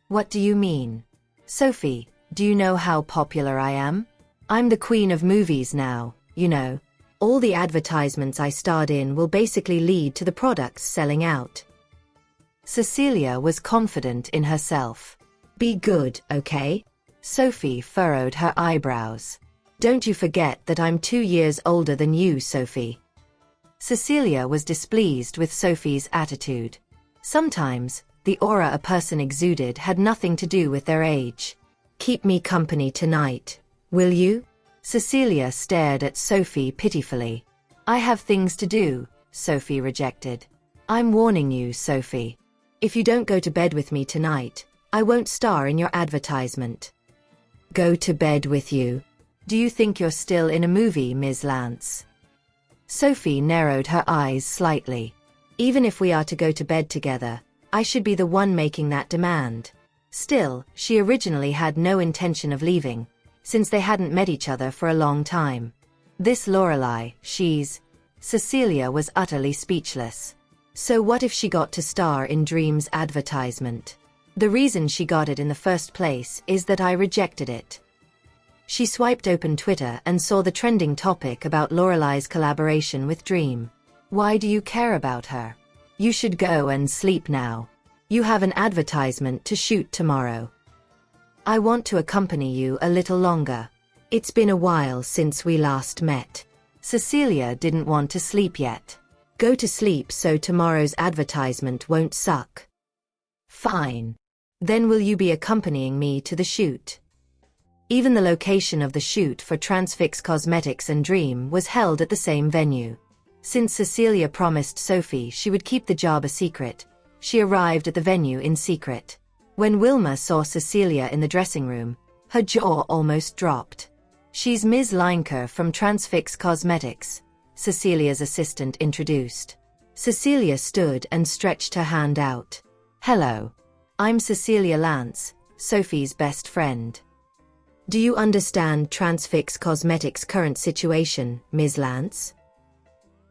What do you mean? Sophie, do you know how popular I am? I'm the queen of movies now, you know. All the advertisements I starred in will basically lead to the products selling out. Cecilia was confident in herself. Be good, okay? Sophie furrowed her eyebrows. Don't you forget that I'm 2 years older than you, Sophie. Cecilia was displeased with Sophie's attitude. Sometimes, the aura a person exuded had nothing to do with their age. Keep me company tonight, will you? Cecilia stared at Sophie pitifully. I have things to do, Sophie rejected. I'm warning you, Sophie. If you don't go to bed with me tonight, I won't star in your advertisement. Go to bed with you? Do you think you're still in a movie, Ms. Lance? Sophie narrowed her eyes slightly. Even if we are to go to bed together, I should be the one making that demand. Still, she originally had no intention of leaving, since they hadn't met each other for a long time. This Lorelei, she's... Cecilia was utterly speechless. So what if she got to star in Dream's advertisement? The reason she got it in the first place is that I rejected it. She swiped open Twitter and saw the trending topic about Lorelei's collaboration with Dream. Why do you care about her? You should go and sleep now. You have an advertisement to shoot tomorrow. I want to accompany you a little longer. It's been a while since we last met. Cecilia didn't want to sleep yet. Go to sleep so tomorrow's advertisement won't suck. Fine. Then will you be accompanying me to the shoot? Even the location of the shoot for Transfix Cosmetics and Dream was held at the same venue. Since Cecilia promised Sophie she would keep the job a secret, she arrived at the venue in secret. When Wilma saw Cecilia in the dressing room, her jaw almost dropped. She's Ms. Leinker from Transfix Cosmetics, Cecilia's assistant introduced. Cecilia stood and stretched her hand out. Hello. I'm Cecilia Lance, Sophie's best friend. Do you understand Transfix Cosmetics' current situation, Ms. Lance?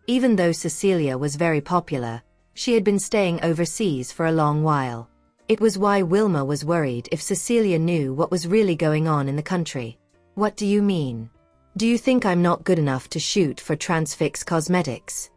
Even though Cecilia was very popular, she had been staying overseas for a long while. It was why Wilma was worried if Cecilia knew what was really going on in the country. What do you mean? Do you think I'm not good enough to shoot for Transfix Cosmetics?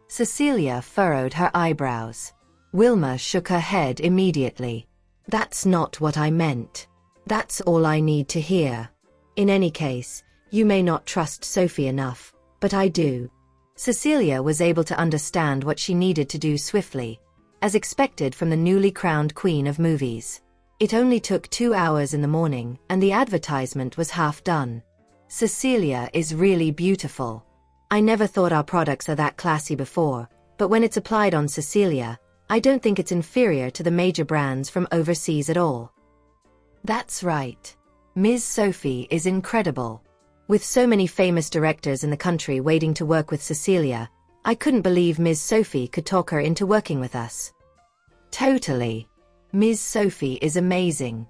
Cecilia furrowed her eyebrows. Wilma shook her head immediately. That's not what I meant. That's all I need to hear. In any case, you may not trust Sophie enough, but I do. Cecilia was able to understand what she needed to do swiftly, as expected from the newly crowned queen of movies. It only took 2 hours in the morning, and the advertisement was half done. Cecilia is really beautiful. I never thought our products are that classy before, but when it's applied on Cecilia, I don't think it's inferior to the major brands from overseas at all. That's right. Ms. Sophie is incredible. With so many famous directors in the country waiting to work with Cecilia, I couldn't believe Ms. Sophie could talk her into working with us. Totally. Ms. Sophie is amazing.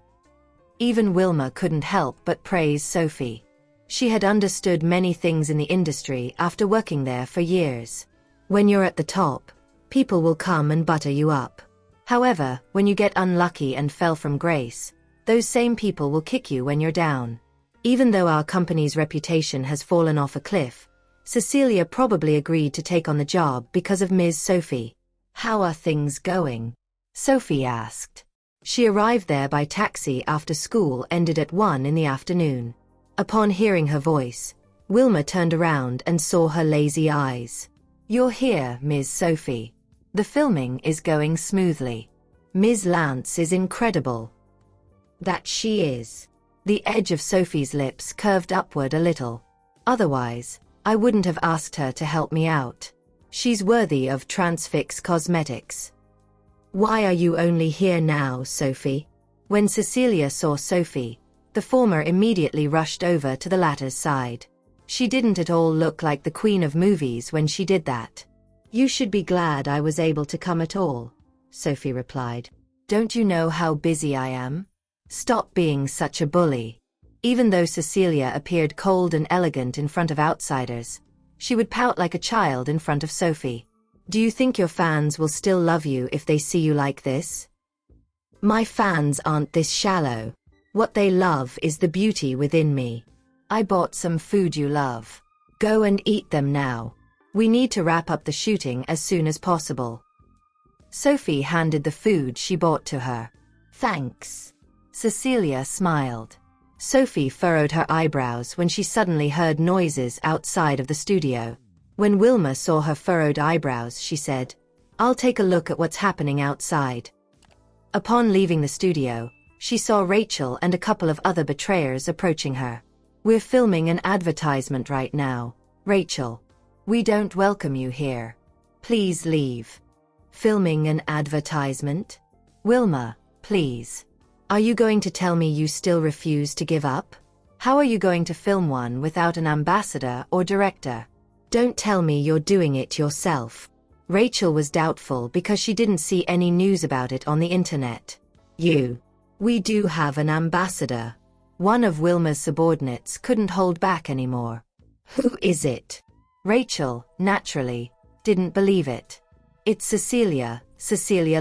Even Wilma couldn't help but praise Sophie. She had understood many things in the industry after working there for years. When you're at the top, people will come and butter you up. However, when you get unlucky and fell from grace, those same people will kick you when you're down. Even though our company's reputation has fallen off a cliff, Cecilia probably agreed to take on the job because of Ms. Sophie. How are things going? Sophie asked. She arrived there by taxi after school ended at 1 in the afternoon. Upon hearing her voice, Wilma turned around and saw her lazy eyes. You're here, Ms. Sophie. The filming is going smoothly. Ms. Lance is incredible. That she is. The edge of Sophie's lips curved upward a little. Otherwise, I wouldn't have asked her to help me out. She's worthy of Transfix Cosmetics. Why are you only here now, Sophie? When Cecilia saw Sophie, the former immediately rushed over to the latter's side. She didn't at all look like the queen of movies when she did that. You should be glad I was able to come at all, Sophie replied. Don't you know how busy I am? Stop being such a bully. Even though Cecilia appeared cold and elegant in front of outsiders, she would pout like a child in front of Sophie. Do you think your fans will still love you if they see you like this? My fans aren't this shallow. What they love is the beauty within me. I bought some food you love. Go and eat them now. We need to wrap up the shooting as soon as possible. Sophie handed the food she bought to her. Thanks. Cecilia smiled. Sophie furrowed her eyebrows when she suddenly heard noises outside of the studio. When Wilma saw her furrowed eyebrows, she said, I'll take a look at what's happening outside. Upon leaving the studio, she saw Rachel and a couple of other betrayers approaching her. We're filming an advertisement right now, Rachel. We don't welcome you here. Please leave. Filming an advertisement? Wilma, please. Are you going to tell me you still refuse to give up? How are you going to film one without an ambassador or director? Don't tell me you're doing it yourself. Rachel was doubtful because she didn't see any news about it on the internet. We do have an ambassador. One of Wilma's subordinates couldn't hold back anymore. Who is it? Rachel, naturally, didn't believe it. It's Cecilia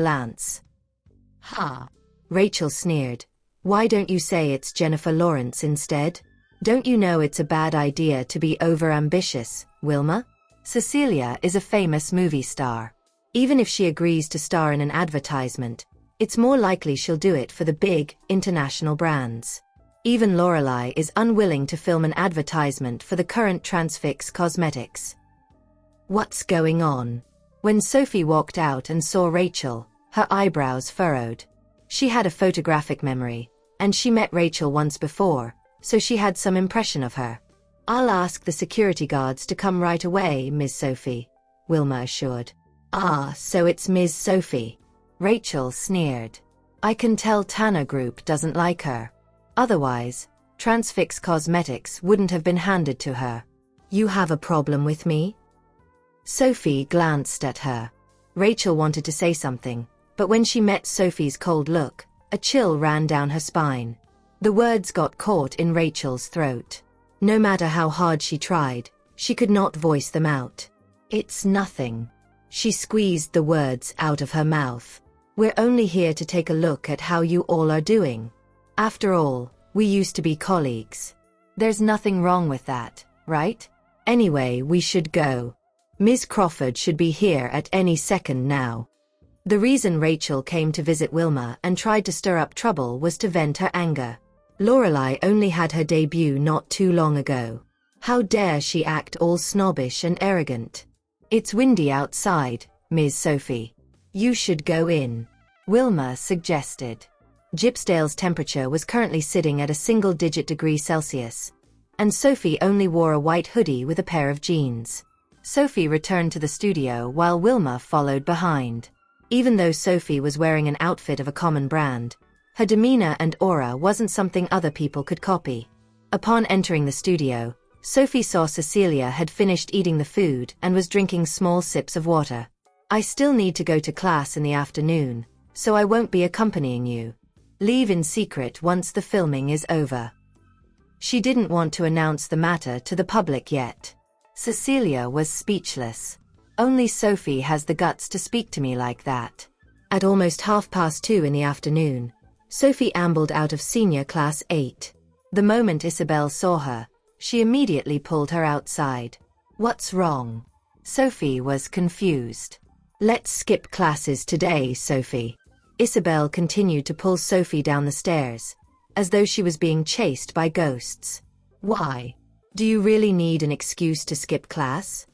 Lance. Ha! Rachel sneered. Why don't you say it's Jennifer Lawrence instead? Don't you know it's a bad idea to be over-ambitious, Wilma? Cecilia is a famous movie star. Even if she agrees to star in an advertisement, it's more likely she'll do it for the big, international brands. Even Lorelai is unwilling to film an advertisement for the current Transfix Cosmetics. What's going on? When Sophie walked out and saw Rachel, her eyebrows furrowed. She had a photographic memory, and she met Rachel once before, so she had some impression of her. I'll ask the security guards to come right away, Ms. Sophie, Wilma assured. Ah, so it's Ms. Sophie. Rachel sneered. I can tell Tanner Group doesn't like her. Otherwise, Transfix Cosmetics wouldn't have been handed to her. You have a problem with me? Sophie glanced at her. Rachel wanted to say something, but when she met Sophie's cold look, a chill ran down her spine. The words got caught in Rachel's throat. No matter how hard she tried, she could not voice them out. It's nothing. She squeezed the words out of her mouth. We're only here to take a look at how you all are doing. After all, we used to be colleagues. There's nothing wrong with that, right? Anyway, we should go. Ms. Crawford should be here at any second now. The reason Rachel came to visit Wilma and tried to stir up trouble was to vent her anger. Lorelai only had her debut not too long ago. How dare she act all snobbish and arrogant? It's windy outside, Ms. Sophie. You should go in, Wilma suggested. Gypsdale's temperature was currently sitting at a single-digit degree Celsius, and Sophie only wore a white hoodie with a pair of jeans. Sophie returned to the studio while Wilma followed behind. Even though Sophie was wearing an outfit of a common brand, her demeanor and aura wasn't something other people could copy. Upon entering the studio, Sophie saw Cecilia had finished eating the food and was drinking small sips of water. I still need to go to class in the afternoon, so I won't be accompanying you. Leave in secret once the filming is over. She didn't want to announce the matter to the public yet. Cecilia was speechless. Only Sophie has the guts to speak to me like that. At almost 2:30 in the afternoon, Sophie ambled out of senior class 8. The moment Isabel saw her, she immediately pulled her outside. What's wrong? Sophie was confused. Let's skip classes today, Sophie. Isabel continued to pull Sophie down the stairs, as though she was being chased by ghosts. Why? Do you really need an excuse to skip class?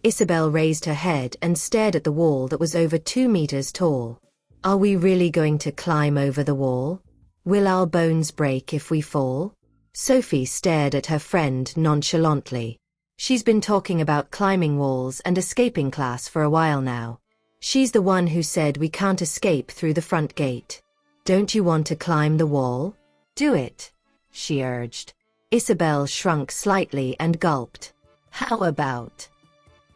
Isabel raised her head and stared at the wall that was over 2 meters tall. Are we really going to climb over the wall? Will our bones break if we fall? Sophie stared at her friend nonchalantly. She's been talking about climbing walls and escaping class for a while now. She's the one who said we can't escape through the front gate. Don't you want to climb the wall? Do it, she urged. Isabel shrunk slightly and gulped. How about?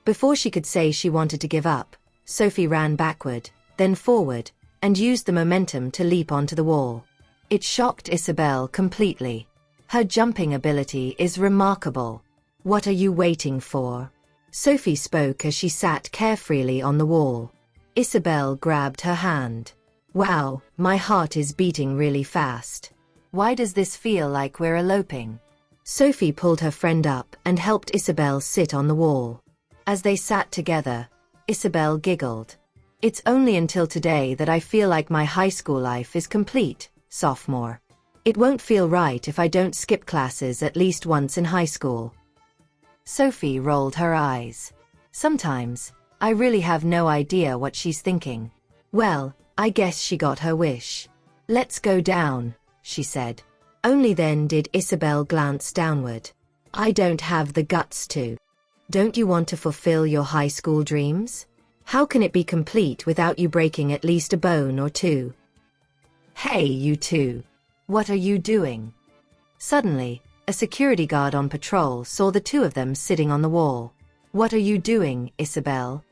Before she could say she wanted to give up, Sophie ran backward, then forward, and used the momentum to leap onto the wall. It shocked Isabel completely. Her jumping ability is remarkable. What are you waiting for? Sophie spoke as she sat carefreely on the wall. Isabel grabbed her hand. Wow, my heart is beating really fast. Why does this feel like we're eloping? Sophie pulled her friend up and helped Isabel sit on the wall. As they sat together, Isabel giggled. It's only until today that I feel like my high school life is complete, sophomore. It won't feel right if I don't skip classes at least once in high school. Sophie rolled her eyes. Sometimes, I really have no idea what she's thinking. Well, I guess she got her wish. Let's go down, she said. Only then did Isabel glance downward. I don't have the guts to. Don't you want to fulfill your high school dreams? How can it be complete without you breaking at least a bone or two? Hey, you two. What are you doing? Suddenly, a security guard on patrol saw the two of them sitting on the wall. What are you doing, Isabel?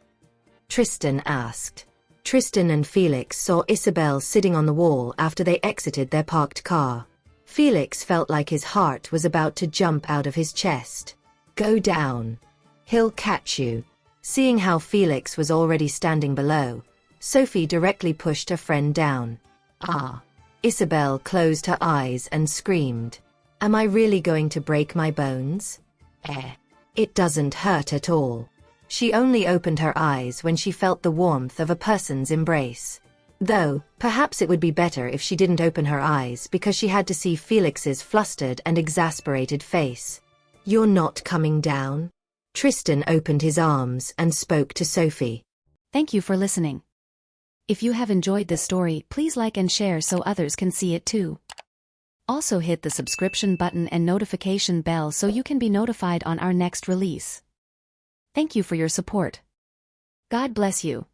Tristan asked. Tristan and Felix saw Isabel sitting on the wall after they exited their parked car. Felix felt like his heart was about to jump out of his chest. Go down. He'll catch you. Seeing how Felix was already standing below, Sophie directly pushed her friend down. Ah. Isabel closed her eyes and screamed. Am I really going to break my bones? It doesn't hurt at all. She only opened her eyes when she felt the warmth of a person's embrace. Though, perhaps it would be better if she didn't open her eyes because she had to see Felix's flustered and exasperated face. You're not coming down? Tristan opened his arms and spoke to Sophie. Thank you for listening. If you have enjoyed this story, please like and share so others can see it too. Also hit the subscription button and notification bell so you can be notified on our next release. Thank you for your support. God bless you.